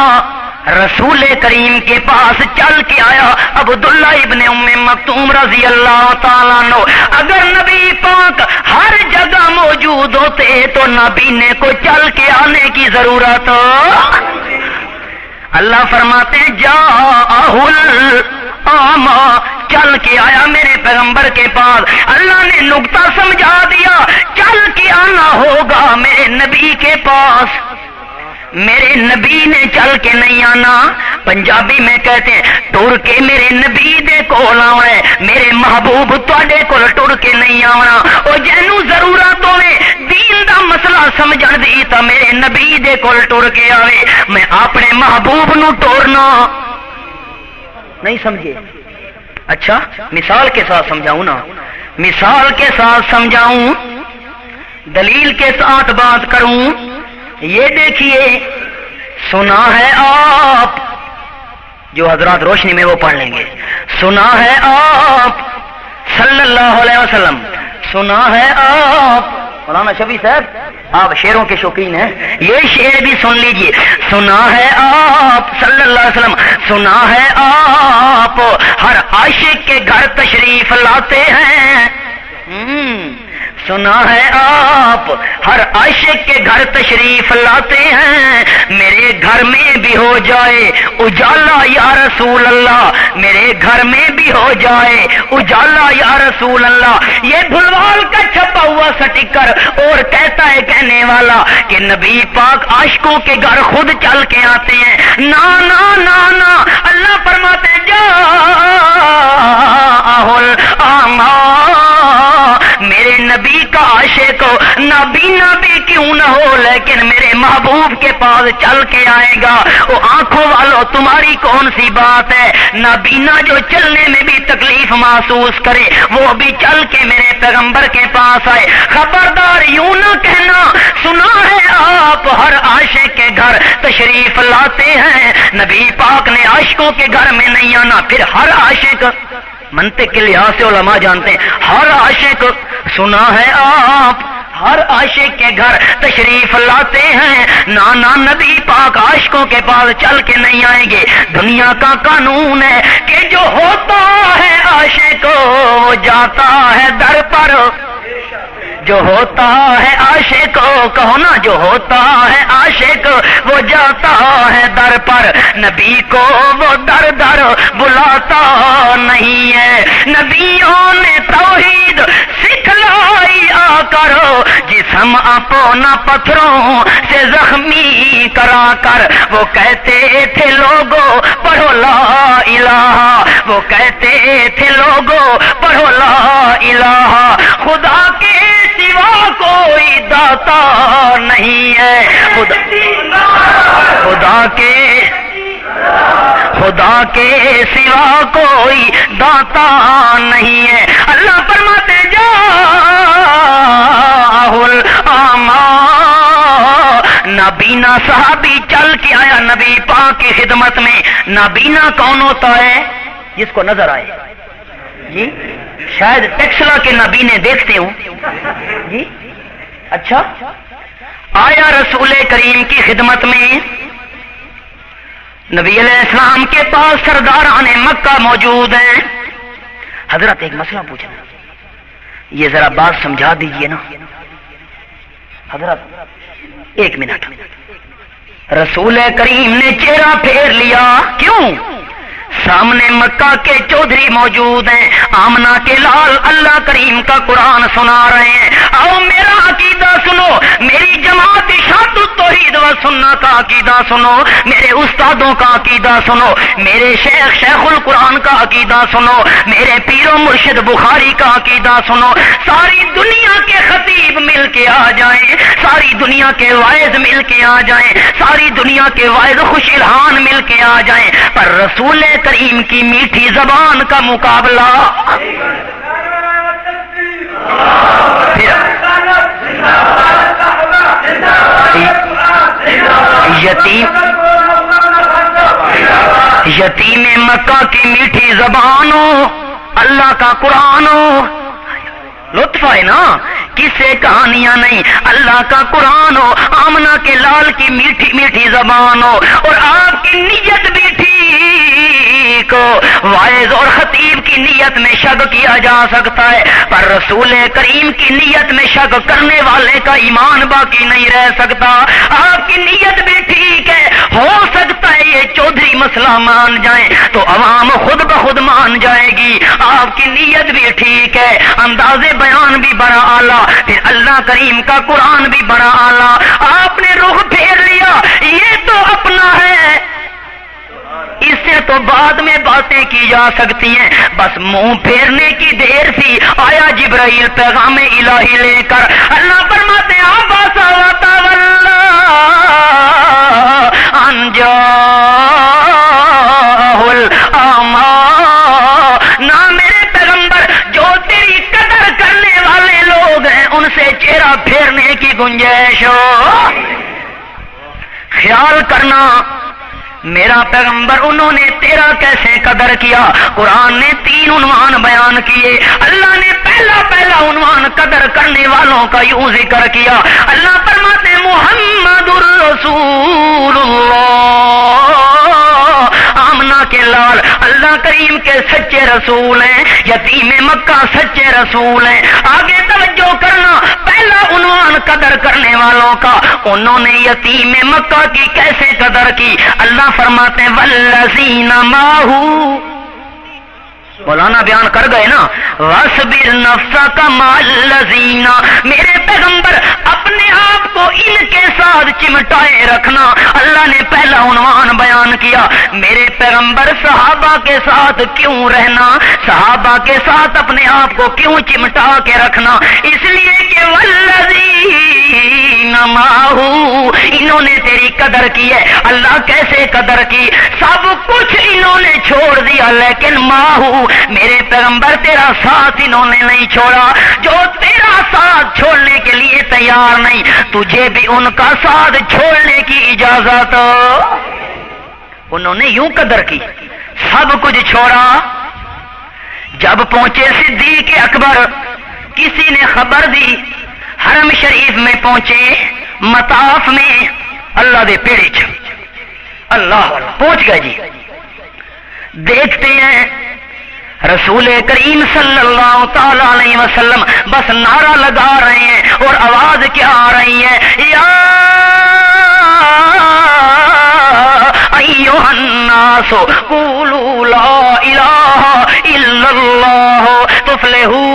رسول کریم کے پاس چل کے آیا عبداللہ ابن ام مکتوم رضی اللہ تعالیٰ عنہ۔ اگر نبی پاک ہر جگہ موجود ہوتے تو نبی نے کو چل کے آنے کی ضرورت، اللہ فرماتے ہیں جاءہ الاعمی، چل کے آیا میرے پیغمبر کے پاس۔ اللہ نے نقطہ سمجھا دیا، چل کے آنا ہوگا میرے نبی کے پاس، میرے نبی نے چل کے نہیں آنا۔ پنجابی میں کہتے ہیں ٹر کے میرے نبی دے کول آونا ہے، میرے محبوب تواڈے کول ٹر کے نہیں آونا۔ او جینوں ضرورت ہوے دین دا مسئلہ سمجھن دی تا میرے نبی دے کول ٹر کے آوے۔ میں اپنے محبوب نو ٹورنا نہیں سمجھے؟ اچھا مثال کے ساتھ سمجھاؤں نا، مثال کے ساتھ سمجھاؤں، دلیل کے ساتھ بات کروں۔ یہ دیکھیے سنا ہے آپ، جو حضرات روشنی میں وہ پڑھ لیں گے، سنا ہے آپ صلی اللہ علیہ وسلم، سنا ہے آپ، مولانا شفیع صاحب آپ شعروں کے شوقین ہیں، یہ شعر بھی سن لیجئے، سنا ہے آپ صلی اللہ علیہ وسلم، سنا ہے آپ ہر عاشق کے گھر تشریف لاتے ہیں، سنا ہے آپ ہر عاشق کے گھر تشریف لاتے ہیں، میرے گھر میں بھی ہو جائے اجالا یا رسول اللہ، میرے گھر میں بھی ہو جائے اجالا یا رسول اللہ۔ یہ بھلوال کا چھپا ہوا سٹیکر اور کہتا ہے کہنے والا کہ نبی پاک عاشقوں کے گھر خود چل کے آتے ہیں، نا نا نا نا، اللہ فرماتے ہیں میرے نبی کا عاشق ہو، نابینا بھی کیوں نہ ہو لیکن میرے محبوب کے پاس چل کے آئے گا۔ وہ آنکھوں والوں تمہاری کون سی بات ہے، نابینا جو چلنے میں بھی تکلیف محسوس کرے وہ بھی چل کے میرے پیغمبر کے پاس آئے۔ خبردار یوں نہ کہنا سنا ہے آپ ہر عاشق کے گھر تشریف لاتے ہیں، نبی پاک نے عاشقوں کے گھر میں نہیں آنا، پھر ہر عاشق، منطق کے لحاظ سے علماء جانتے ہیں ہر عاشق، سنا ہے آپ ہر عاشق کے گھر تشریف لاتے ہیں، نانا نبی پاک عاشقوں کے پاس چل کے نہیں آئیں گے۔ دنیا کا قانون ہے کہ جو ہوتا ہے عاشق وہ جاتا ہے در پر، جو ہوتا ہے عاشق، کہو نا، جو ہوتا ہے عاشق وہ جاتا ہے در پر، نبی کو وہ در در بلاتا نہیں ہے۔ نبیوں نے توحید سکھلائی آ کر، جسم اپنا پتھروں سے زخمی کرا کر، وہ کہتے تھے لوگوں پڑھو لا الہ، وہ کہتے تھے لوگوں پڑھو لا الہ، خدا کے سوا کوئی داتا نہیں ہے، خدا کے سوا کوئی داتا نہیں ہے۔ اللہ فرماتے العاما، نابینا صحابی چل کے آیا نبی پاک کی خدمت میں۔ نابینا کون ہوتا ہے؟ جس کو نظر آئے، جی شاید ٹیکسلا کے نابینے دیکھتے ہوں جی۔ اچھا، آیا رسول کریم کی خدمت میں، نبی علیہ السلام کے پاس سرداران مکہ موجود ہیں۔ حضرت ایک مسئلہ پوچھنا، یہ ذرا بات سمجھا دیجئے نا حضرت، ایک منٹ۔ رسول کریم نے چہرہ پھیر لیا، کیوں؟ سامنے مکہ کے چودھری موجود ہیں، آمنہ کے لال اللہ کریم کا قرآن سنا رہے ہیں۔ آؤ میرا عقیدہ سنو، میری جماعت اشاعت التوحید و سنہ کا عقیدہ سنو، میرے استادوں کا عقیدہ سنو، میرے شیخ القرآن کا عقیدہ سنو، میرے پیر و مرشد بخاری کا عقیدہ سنو۔ ساری دنیا کے خطیب مل کے آ جائیں، ساری دنیا کے واعظ مل کے آ جائیں، ساری دنیا کے واعظ خوش الحان مل کے آ جائیں، پر رسول کریم کی میٹھی زبان کا مقابلہ یتیم مکہ کی میٹھی زبان ہو، اللہ کا قرآن ہو، لطف ہے نا، کسے کہانیاں نہیں، اللہ کا قرآن ہو، آمنہ کے لال کی میٹھی میٹھی زبان ہو، اور آپ کی نیت بھی ٹھیک ہو۔ واعظ اور خطیب کی نیت میں شک کیا جا سکتا ہے، پر رسول کریم کی نیت میں شک کرنے والے کا ایمان باقی نہیں رہ سکتا۔ آپ کی نیت بھی ٹھیک ہے، ہو سکتا ہے یہ چودھری مسئلہ مان جائیں تو عوام خود بخود مان جائے گی۔ آپ کی نیت بھی ٹھیک ہے، انداز بیان بھی بڑا اعلیٰ، پھر اللہ کریم کا قرآن بھی بڑا اعلیٰ۔ آپ نے رخ پھیر لیا، یہ تو اپنا ہے، اس سے تو بعد میں باتیں کی جا سکتی ہیں، بس منہ پھیرنے کی دیر تھی۔ آیا جبرائیل پیغام الہی لے کر، اللہ فرماتے ہیں عبس وتولی ان جاءہ الاعمی، نہ میرے پیغمبر جو تیری قدر کرنے والے لوگ ہیں ان سے چہرہ پھیرنے کی گنجائش ہو۔ خیال کرنا میرا پیغمبر، انہوں نے تیرا کیسے قدر کیا؟ قرآن نے 3 عنوان بیان کیے۔ اللہ نے پہلا عنوان قدر کرنے والوں کا یوں ذکر کیا۔ اللہ فرماتے محمد الرسول اللہ، آمنہ کے لال اللہ کریم کے سچے رسول ہیں، یتیم مکہ سچے رسول ہیں۔ آگے توجہ کرنا، پہلا عنوان قدر کرنے والوں کا، انہوں نے یتیم مکہ کی کیسے قدر کی؟ اللہ فرماتے ہیں والذین معہ، مولانا بیان کر گئے نا، وَاصْبِرْ نَفْسَكَ مَعَ الَّذِينَ، میرے پیغمبر اپنے آپ کو ان کے ساتھ چمٹائے رکھنا۔ اللہ نے پہلا عنوان بیان کیا، میرے پیغمبر صحابہ کے ساتھ کیوں رہنا، صحابہ کے ساتھ اپنے آپ کو کیوں چمٹا کے رکھنا؟ اس لیے کہ والذین معہ، انہوں نے تیری قدر کی ہے۔ اللہ کیسے قدر کی؟ سب کچھ انہوں نے چھوڑ دیا، لیکن معہ، میرے پیغمبر تیرا ساتھ انہوں نے نہیں چھوڑا۔ جو تیرا ساتھ چھوڑنے کے لیے تیار نہیں، تجھے بھی ان کا ساتھ چھوڑنے کی اجازت۔ انہوں نے یوں قدر کی، سب کچھ چھوڑا۔ جب پہنچے صدیق اکبر، کسی نے خبر دی حرم شریف میں پہنچے، مطاف میں اللہ دے پیڑے چ اللہ پہنچ گئے جی. دیکھتے ہیں رسول کریم صلی اللہ تعالی علیہ وسلم بس نعرہ لگا رہے ہیں اور آواز کیا آ رہی ہے، یا ایھا الناس قولوا لا الہ الا اللہ تفلحوا.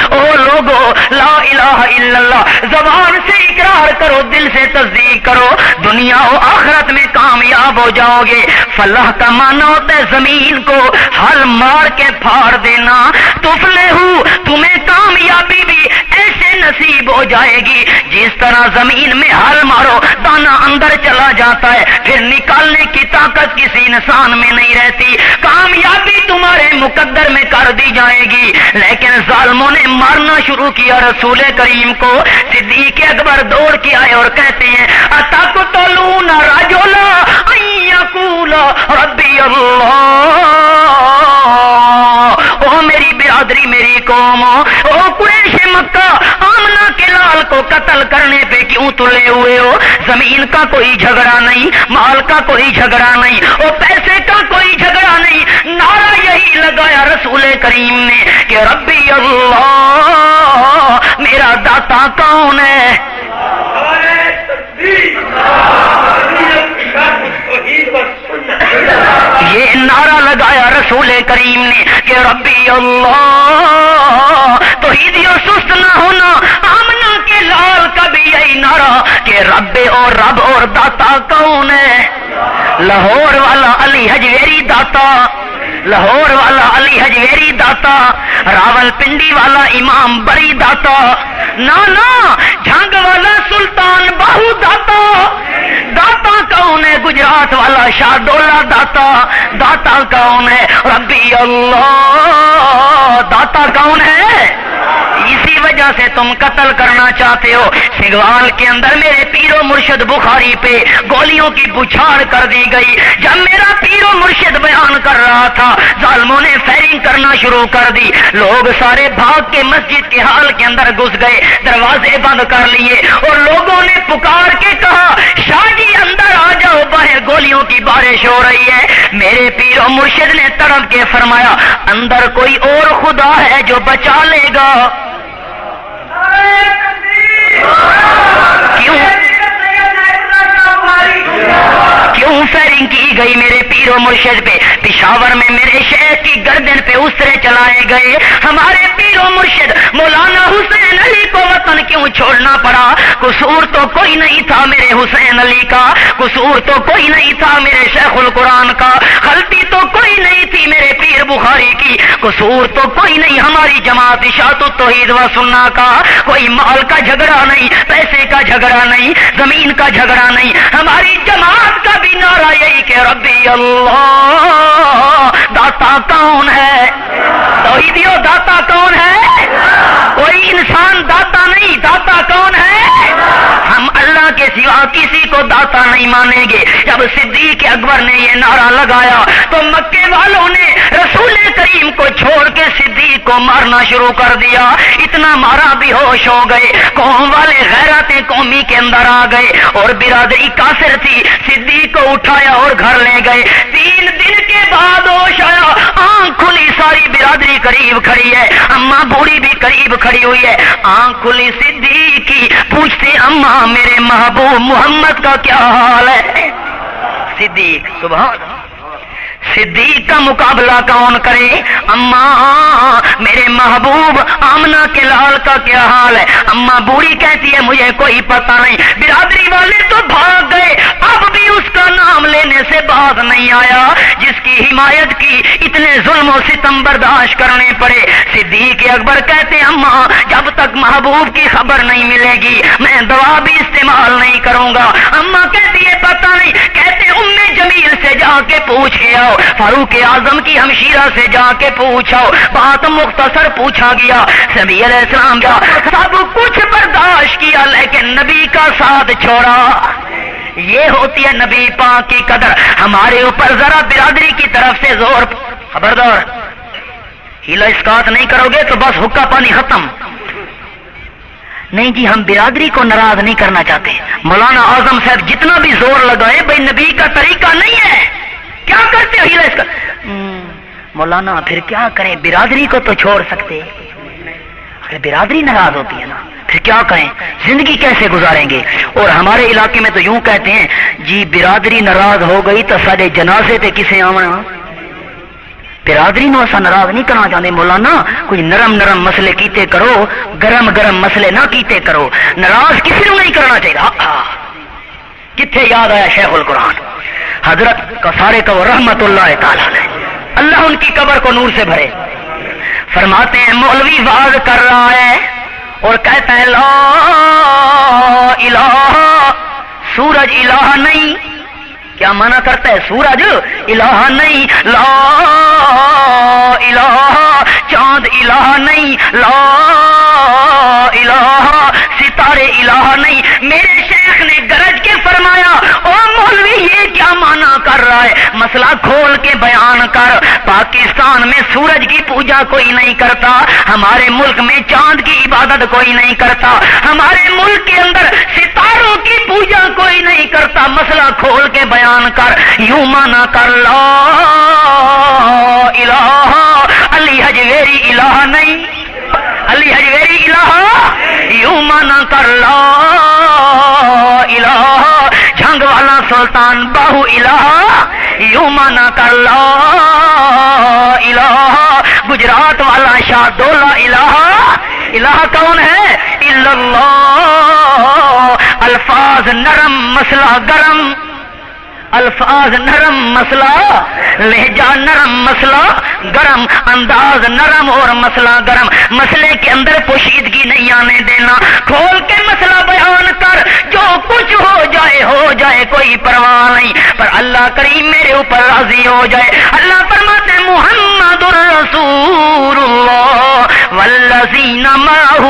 او لوگو لا الہ الا اللہ زبان سے اقرار کرو، دل سے تصدیق کرو، دنیا و آخرت میں کامیاب ہو جاؤ گے. فلاح کا معنی ہوتا ہے زمین کو ہل مار کے پھاڑ دینا. تفلحوا تمہیں کامیابی بھی ایسے نصیب ہو جائے گی جس طرح زمین میں ہل مارو دانا اندر چلا جاتا ہے، پھر نکالنے کی طاقت کسی انسان میں نہیں رہتی. کامیابی تمہارے مقدر میں کر دی جائے گی. لیکن ظالموں نے مارنا شروع کیا رسول کریم کو. صدیق اکبر دوڑ کے آئے اور کہتے ہیں، اتقتلون رجلا ان یقول ربی اللہ. او میری برادری، میری قوم، او قریش مکہ، آمنہ کے لال کو قتل کرنے پہ کیوں تلے ہوئے ہو؟ زمین کا کوئی جھگڑا نہیں، مال کا کوئی جھگڑا نہیں، اور پیسے کا کوئی جھگڑا نہیں. نعرہ یہی لگایا رسول کریم نے کہ ربی اللہ، میرا داتا کون ہے؟ یہ نعرہ لگایا رسول کریم نے کہ ربی اللہ. توحیدیوں سست نہ ہونا. آمنہ کے لال کا بھی یہی نعرہ کہ رب اور داتا کون ہے؟ لاہور والا علی حجویری داتا، لاہور والا علی حجویری داتا، راول پنڈی والا امام بری داتا، نانا جھنگ والا سلطان باہو داتا. داتا کون ہے؟ گجرات والا شاہ ڈولا داتا. داتا کون ہے؟ ربی اللہ. داتا کون ہے؟ اسی وجہ سے تم قتل کرنا چاہتے ہو. سنگوال کے اندر میرے پیر و مرشد بخاری پہ گولیوں کی بچھاڑ کر دی گئی. جب میرا پیر و مرشد بیان کر رہا تھا ظالموں نے فائرنگ کرنا شروع کر دی. لوگ سارے بھاگ کے مسجد کے حال کے اندر گھس گئے، دروازے بند کر لیے اور لوگوں نے پکار کے کہا، شاہ جی اندر آ جاؤ، باہر گولیوں کی بارش ہو رہی ہے. میرے پیر و مرشد نے تڑپ کے فرمایا، اندر کوئی اور خدا ہے جو بچا لے گا. کیوں فائرنگ کی گئی میرے پیر و مرشد پہ؟ پشاور میں میرے شیخ کی گردن پہ اسرے چلائے گئے. ہمارے پیر و مرشد مولانا حسین علی کو وطن کیوں چھوڑنا پڑا؟ قصور تو کوئی نہیں تھا میرے حسین علی کا، قصور تو کوئی نہیں تھا میرے شیخ القرآن کا، غلطی تو کوئی نہیں تھی میرے پیر بخاری کی، قصور تو کوئی نہیں ہماری جماعت اشاعت التوحید و سنہ کا. کوئی مال کا جھگڑا نہیں، پیسے کا جھگڑا نہیں، زمین کا جھگڑا نہیں. ہماری جماعت کا بھی نعرہ یہی کہ ربی اللہ. داتا کون ہے؟ توحیدیو داتا کون ہے؟ کوئی انسان داتا نہیں. داتا کون ہے؟ ہم اللہ کے سوا کسی کو داتا نہیں مانیں گے. جب صدیق اکبر نے یہ نعرہ لگایا تو مکے والوں نے رسول کریم کو چھوڑ کے صدیق کو مارنا شروع کر دیا. اتنا مارا بے ہوش ہو گئے. قوم والے غیرت قومی کے اندر آ گئے اور برادری کافر تھی. صدیق کو اٹھایا اور گھر لے گئے. 3 دن کے بعد ہوش آیا، آنکھ کھلی، ساری برادری قریب کھڑی ہے، اماں بوڑھی بھی قریب کھڑی ہوئی ہے. آنکھ کھلی صدیق کی، پوچھتے اماں میرے محبوب محمد کا کیا حال ہے؟ صدیق سبحان صدیق کا مقابلہ کون کرے؟ اماں میرے محبوب آمنہ کے لال کا کیا حال ہے؟ اماں بوڑھی کہتی ہے مجھے کوئی پتہ نہیں. برادری والے تو بھاگ گئے، اب بھی اس کا نام لینے سے باز نہیں آیا جس کی حمایت کی اتنے ظلم و ستم برداشت کرنے پڑے. صدیق اکبر کہتے اماں جب تک محبوب کی خبر نہیں ملے گی میں دوا بھی استعمال نہیں کروں گا. اماں کہتی ہے پتہ نہیں. کہتے ام جمیل سے جا کے پوچھ کے آؤ، فاروق اعظم کی ہمشیرہ سے جا کے پوچھو. بات مختصر پوچھا گیا. نبی علیہ السلام کا سب کچھ برداشت کیا لیکن نبی کا ساتھ چھوڑا. یہ ہوتی ہے نبی پاک کی قدر. ہمارے اوپر ذرا برادری کی طرف سے زور، خبردار ہیلا اسکات نہیں کرو گے تو بس حکا پانی ختم. نہیں جی ہم برادری کو ناراض نہیں کرنا چاہتے. مولانا اعظم صاحب جتنا بھی زور لگائے بھائی نبی کا طریقہ نہیں ہے, کیا کرتے ہو اس کا. مولانا پھر کیا کریں, برادری کو تو چھوڑ سکتے, اگر برادری ناراض ہوتی ہے نا پھر کیا کریں, زندگی کیسے گزاریں گے. اور ہمارے علاقے میں تو یوں کہتے ہیں جی برادری ناراض ہو گئی تو سارے جنازے تے کسے آونا. برادری نو ایسا ناراض نہیں کرنا چاہتے مولانا, کوئی نرم نرم مسئلے کیتے کرو, گرم گرم مسئلے نہ کیتے کرو, ناراض کسی کو نہیں کرنا چاہیے. کتنے یاد آیا شیخ القرآن حضرت کا سارے کا رحمت اللہ تعالی علیہ, اللہ ان کی قبر کو نور سے بھرے. فرماتے ہیں مولوی واز کر رہا ہے اور کہتا ہے لا الہ, سورج الہ نہیں. کیا مانا کرتا ہے سورج الہ نہیں, لا الہ, چاند الہ نہیں, لا الہ, ستارے الہ نہیں. میرے شیخ نے گرج کے فرمایا او مولوی یہ کیا مانا کر رہا ہے, مسئلہ کھول کے بیان کر. پاکستان میں سورج کی پوجا کوئی نہیں کرتا, ہمارے ملک میں چاند کی عبادت کوئی نہیں کرتا, ہمارے ملک کے اندر ستاروں کی پوجا کوئی نہیں کرتا. مسئلہ کھول کے بیان کر, یوں مانا کر لا الہ, علی حجویری الہ نہیں, علی حجویری الہ, یوں مانا کر لا الہ, جھنگ والا سلطان باہو الہ, یوں مانا کر لا الہ, گجرات والا شاہ دولا الہ. الہ کون ہے؟ الا اللہ. الفاظ نرم مسئلہ گرم, الفاظ نرم مسئلہ, لہجہ نرم مسئلہ گرم, انداز نرم اور مسئلہ گرم. مسئلے کے اندر پوشیدگی نہیں آنے دینا, کھول کے مسئلہ بیان کر, جو کچھ ہو جائے کوئی پرواہ نہیں, پر اللہ کریم میرے اوپر راضی ہو جائے. اللہ فرماتے ہیں محمد رسول اللہ والذین معہ,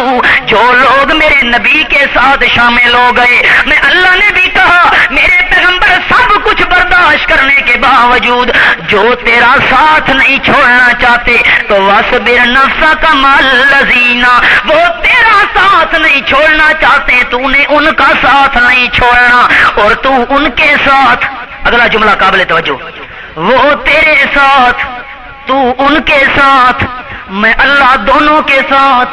جو لوگ میرے نبی کے ساتھ شامل ہو گئے. میں اللہ نے بھی کہا میرے پیغمبر سب کچھ برداشت کرنے کے باوجود جو تیرا ساتھ نہیں چھوڑنا چاہتے تو وَاصْبِرْ نَفْسَكَ مَعَ الَّذِينَ, وہ تیرا ساتھ نہیں چھوڑنا چاہتے, تو نے ان کا ساتھ نہیں چھوڑنا اور تو ان کے ساتھ. اگلا جملہ قابل توجہ, وہ تیرے ساتھ تو ان کے ساتھ, میں اللہ دونوں کے ساتھ.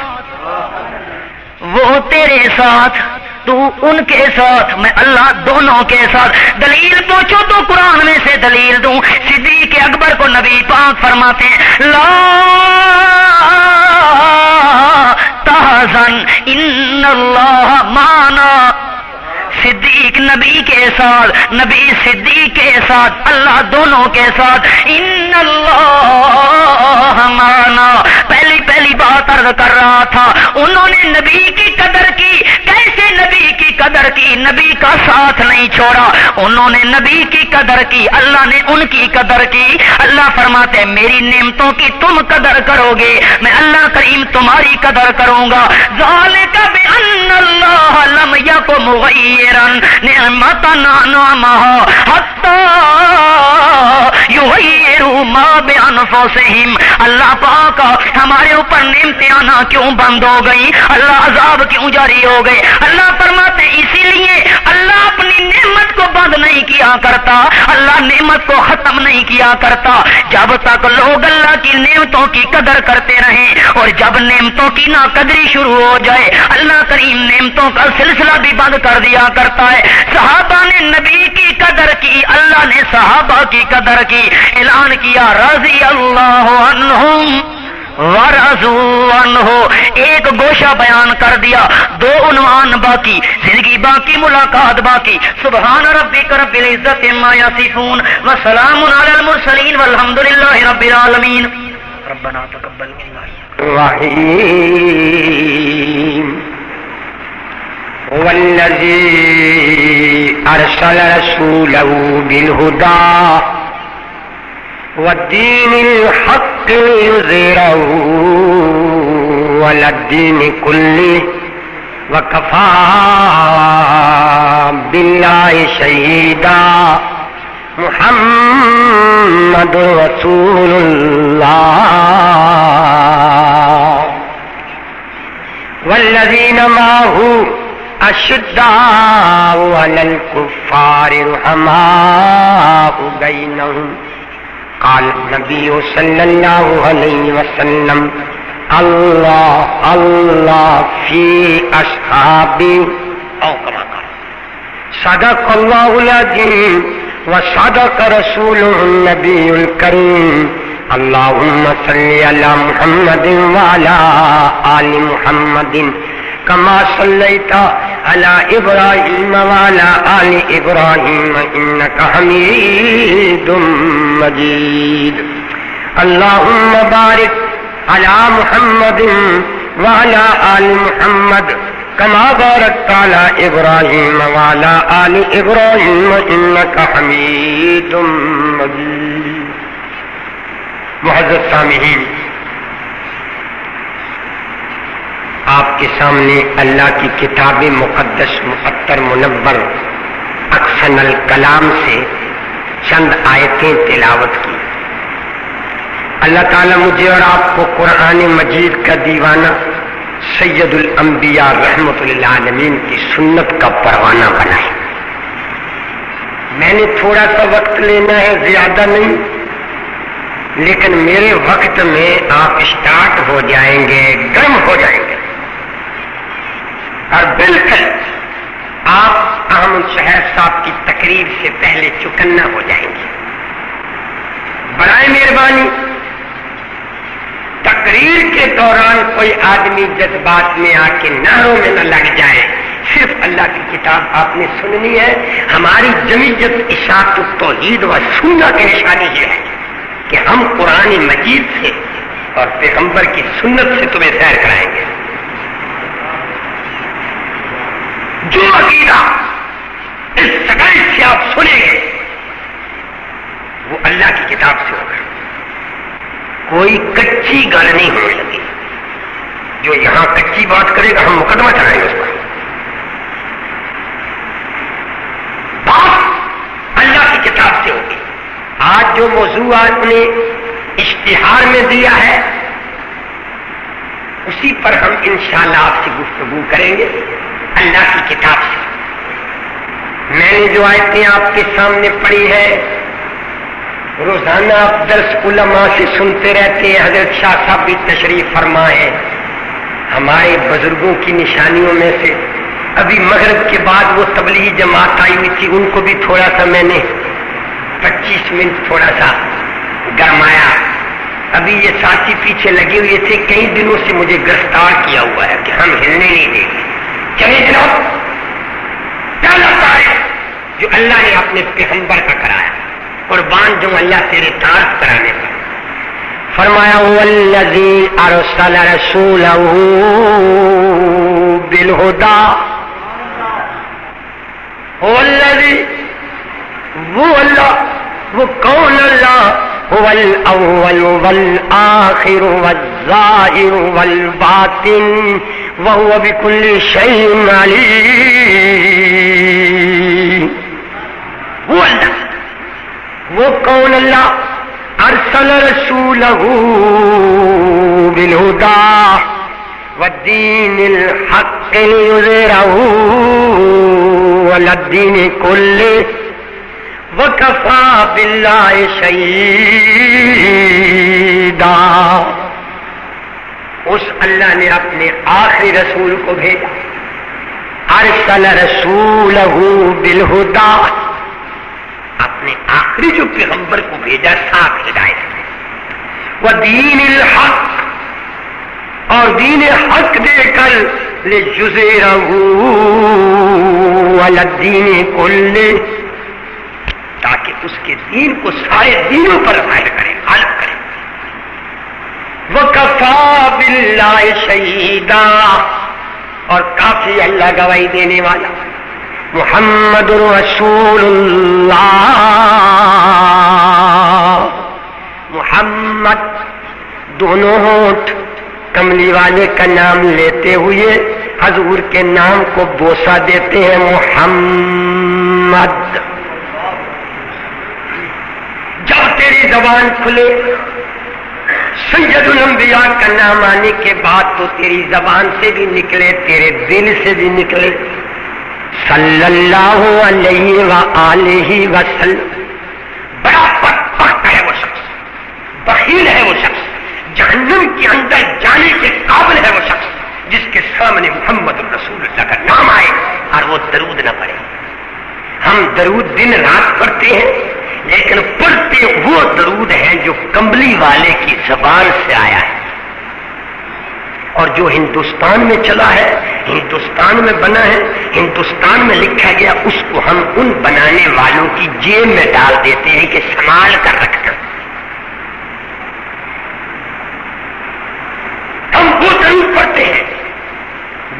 وہ تیرے ساتھ تو ان کے ساتھ, میں اللہ دونوں کے ساتھ. دلیل پوچھو تو قرآن میں سے دلیل دوں. صدیق اکبر کو نبی پاک فرماتے ہیں لا تحزن ان اللہ معنا. صدیق نبی کے ساتھ, نبی صدیق کے ساتھ, اللہ دونوں کے ساتھ. ان اللہ معنا, پہلی بات عرض کر رہا تھا, انہوں نے نبی کی قدر کی. کیسے نبی کی قدر کی؟ نبی کا ساتھ نہیں چھوڑا, انہوں نے نبی کی قدر کی, اللہ نے ان کی قدر کی. اللہ فرماتے ہیں میری نعمتوں کی تم قدر کرو گے, میں اللہ کریم تمہاری قدر کروں گا. ذالک بأن اللہ لم یک مغیرا نعمتا انعمها حتی یغیروا ما بانفسہم. اللہ پاک ہمارے اوپر نعمتیں آنا کیوں بند ہو گئی, اللہ عذاب کیوں جاری ہو گئے؟ اللہ فرماتے اسی لیے اللہ اپنی نعمت کو بند نہیں کیا کرتا, اللہ نعمت کو ختم نہیں کیا کرتا جب تک لوگ اللہ کی نعمتوں کی قدر کرتے رہیں, اور جب نعمتوں کی ناقدری شروع ہو جائے اللہ کریم نعمتوں کا سلسلہ بھی بند کر دیا کرتا ہے. صحابہ نے نبی کی قدر کی, اللہ نے صحابہ کی قدر کی. اعلان کیا رضی اللہ عنہم ورضوا عنہ, ایک گوشہ بیان کر دیا, دو عنوان باقی, زندگی باقی, ملاقات باقی. سبحان ربک رب العزت عما یصفون وسلام علی المرسلین والحمد للہ رب العالمین. ربنا تقبل منا رحیم والذی ارسل رسولہ بالہدی والدین الحق ليظهره على الدين كله وكفى بالله شهيدا. محمد رسول الله والذین معه اشداء علی الکفار رحماء بینہم قال النبی صلی اللہ علیہ وسلم اللہ اللہ فی اصحابی او کما قال صدق اللہ العظیم وصدق رسوله النبی الکریم اللهم صل على محمد وعلى آل محمد كما صليت على إبراهيم وعلى آل إبراهيم إنك حميد مجيد اللهم بارك على محمد وعلى آل محمد كما باركت على إبراهيم وعلى آل إبراهيم إنك حميد مجيد معزز سامعین، آپ کے سامنے اللہ کی کتاب مقدس مقطر منور احسن الکلام سے چند آیتیں تلاوت کی۔ اللہ تعالیٰ مجھے اور آپ کو قرآن مجید کا دیوانہ، سید الانبیاء رحمت للعالمین کی سنت کا پروانہ بنائے۔ میں نے تھوڑا سا وقت لینا ہے، زیادہ نہیں، لیکن میرے وقت میں آپ اسٹارٹ ہو جائیں گے، گرم ہو جائیں گے، اور بالکل آپ احمد شہر صاحب کی تقریر سے پہلے چکنا ہو جائیں گے۔ برائے مہربانی تقریر کے دوران کوئی آدمی جذبات میں آ کے نعروں میں نہ لگ جائے۔ صرف اللہ کی کتاب آپ نے سننی ہے۔ ہماری جمعیت اشاعت التوحید و سنت کی نشانی یہ ہے کہ ہم قرآن مجید سے اور پیغمبر کی سنت سے تمہیں سیر کرائیں گے۔ جو عقیدہ اس سگائی سے آپ سنیں گے وہ اللہ کی کتاب سے ہوگا، کوئی کچی گل نہیں ہونے لگی۔ جو یہاں کچی بات کرے گا ہم مقدمہ چلائیں گے اس پر۔ بات اللہ کی کتاب سے ہوگی۔ آج جو موضوع آپ نے اشتہار میں دیا ہے اسی پر ہم انشاءاللہ آپ سے گفتگو کریں گے اللہ کی کتاب سے۔ میں نے جو آیتیں آپ کے سامنے پڑھی ہے، روزانہ آپ درس علماء سے سنتے رہتے ہیں، حضرت شاہ صاحب بھی تشریف فرما ہے۔ ہمارے بزرگوں کی نشانیوں میں سے ابھی مغرب کے بعد وہ تبلیغی جماعت آئی ہوئی تھی، ان کو بھی تھوڑا سا میں نے 25 منٹ تھوڑا سا گرمایا۔ ابھی یہ ساتھی پیچھے لگے ہوئے تھے، کئی دنوں سے مجھے گرفتار کیا ہوا ہے کہ ہم ہلنے نہیں دیں گے۔ چلے جناب، کیا لگتا ہے جو اللہ نے اپنے پیغمبر کا کرایا، قربان جو اللہ تیرے تعارف کرانے پر فرمایا والذی ارسل رسولہ بالہدی والذی، وہ اللہ، وہ کون اللہ؟ هو الاول والآخر والظاہر والباطن وهو بكل شيء علیم۔ وہ اللہ، وہ کون اللہ؟ ارسل رسولہ بالہدی والدین الحق لیظہرہ علی الدین کلہ وَكَفَى بِاللَّهِ شَهِيدًا۔ اس اللہ نے اپنے آخری رسول کو بھیجا، ارسل رسولہ بالہدی، اپنے آخری جو پیغمبر کو بھیجا صاف ہدایت، ودین الحق، اور دین حق دے کر لِيُظْهِرَهُ عَلَى الدِّينِ كُلِّهِ، تاکہ اس کے دین کو سارے دینوں پر ظاہر کرے، غالب کرے۔ وَكَفَى بِاللَّهِ شَهِيدًا، اور کافی اللہ گواہی دینے والا، محمد رسول اللہ، محمد، دونوں ہونٹ کملی والے کا نام لیتے ہوئے حضور کے نام کو بوسہ دیتے ہیں محمد۔ جب تیری زبان کھلے سید الانبیاء کا نام آنے کے بعد تو تیری زبان سے بھی نکلے، تیرے دل سے بھی نکلے، صلی اللہ علیہ وآلہ وسلم۔ بڑا بدبخت ہے وہ شخص، بخیل ہے وہ شخص، جہنم کے اندر جانے کے قابل ہے وہ شخص جس کے سامنے محمد رسول اللہ کا نام آئے اور وہ درود نہ پڑھے۔ ہم درود دن رات پڑھتے ہیں، لیکن پڑھتے وہ درود ہے جو کمبلی والے کی زبان سے آیا ہے، اور جو ہندوستان میں چلا ہے، ہندوستان میں بنا ہے، ہندوستان میں لکھا گیا، اس کو ہم ان بنانے والوں کی جیب میں ڈال دیتے ہیں کہ سنبھال کر رکھنا۔ ہم وہ درود پڑھتے ہیں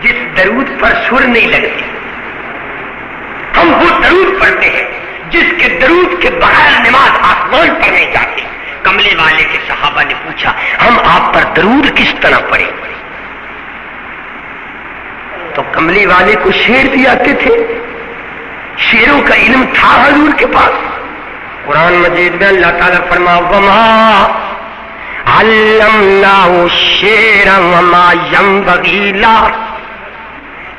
جس درود پر سر نہیں لگتی، ہم وہ درود پڑھتے ہیں جس کے درود کے بغیر نماز آسمان پر نہیں جاتی۔ کملے والے کے صحابہ نے پوچھا، ہم آپ پر درود کس طرح پڑھیں؟ تو کملی والے کو شعر بھی آتے تھے، شعروں کا علم تھا حضور کے پاس۔ قرآن مجید میں اللہ تعالیٰ فرما، وما علمناہ الشعر وما ينبغی لہ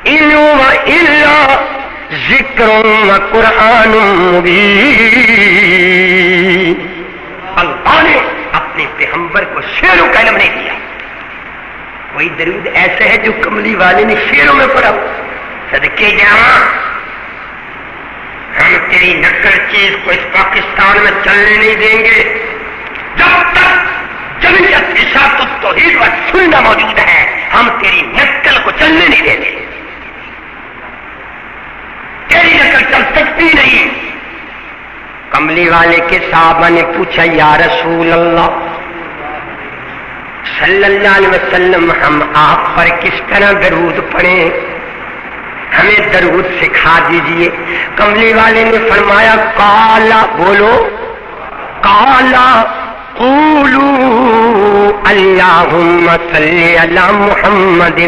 ان هو الا ذکر وقرآن مبین۔ اللہ نے اپنے پیغمبر کو شعروں کا علم نہیں دیا۔ کوئی درود ایسے ہے جو کملی والے نے شعروں میں پڑھا، صدقے جاواں ہم تیری نقل چیز کو اس پاکستان میں چلنے نہیں دیں گے جب تک جمعیت اشاعت التوحید و سنہ موجود ہے، ہم تیری نقل کو چلنے نہیں دیں گے، تیری نقل چل سکتی نہیں۔ کملی والے کے صحابہ نے پوچھا، یا رسول اللہ صلی اللہ علیہ وسلم، ہم آپ پر کس طرح درود پڑھیں؟ ہمیں درود سکھا دیجئے۔ کملی والے نے فرمایا، قالا، بولو، قالا قولوا اللہم صلی علی محمد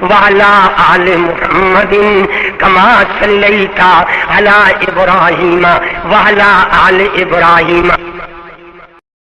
وعلی آل محمد کما صلیت علی ابراہیم وعلی آل ابراہیم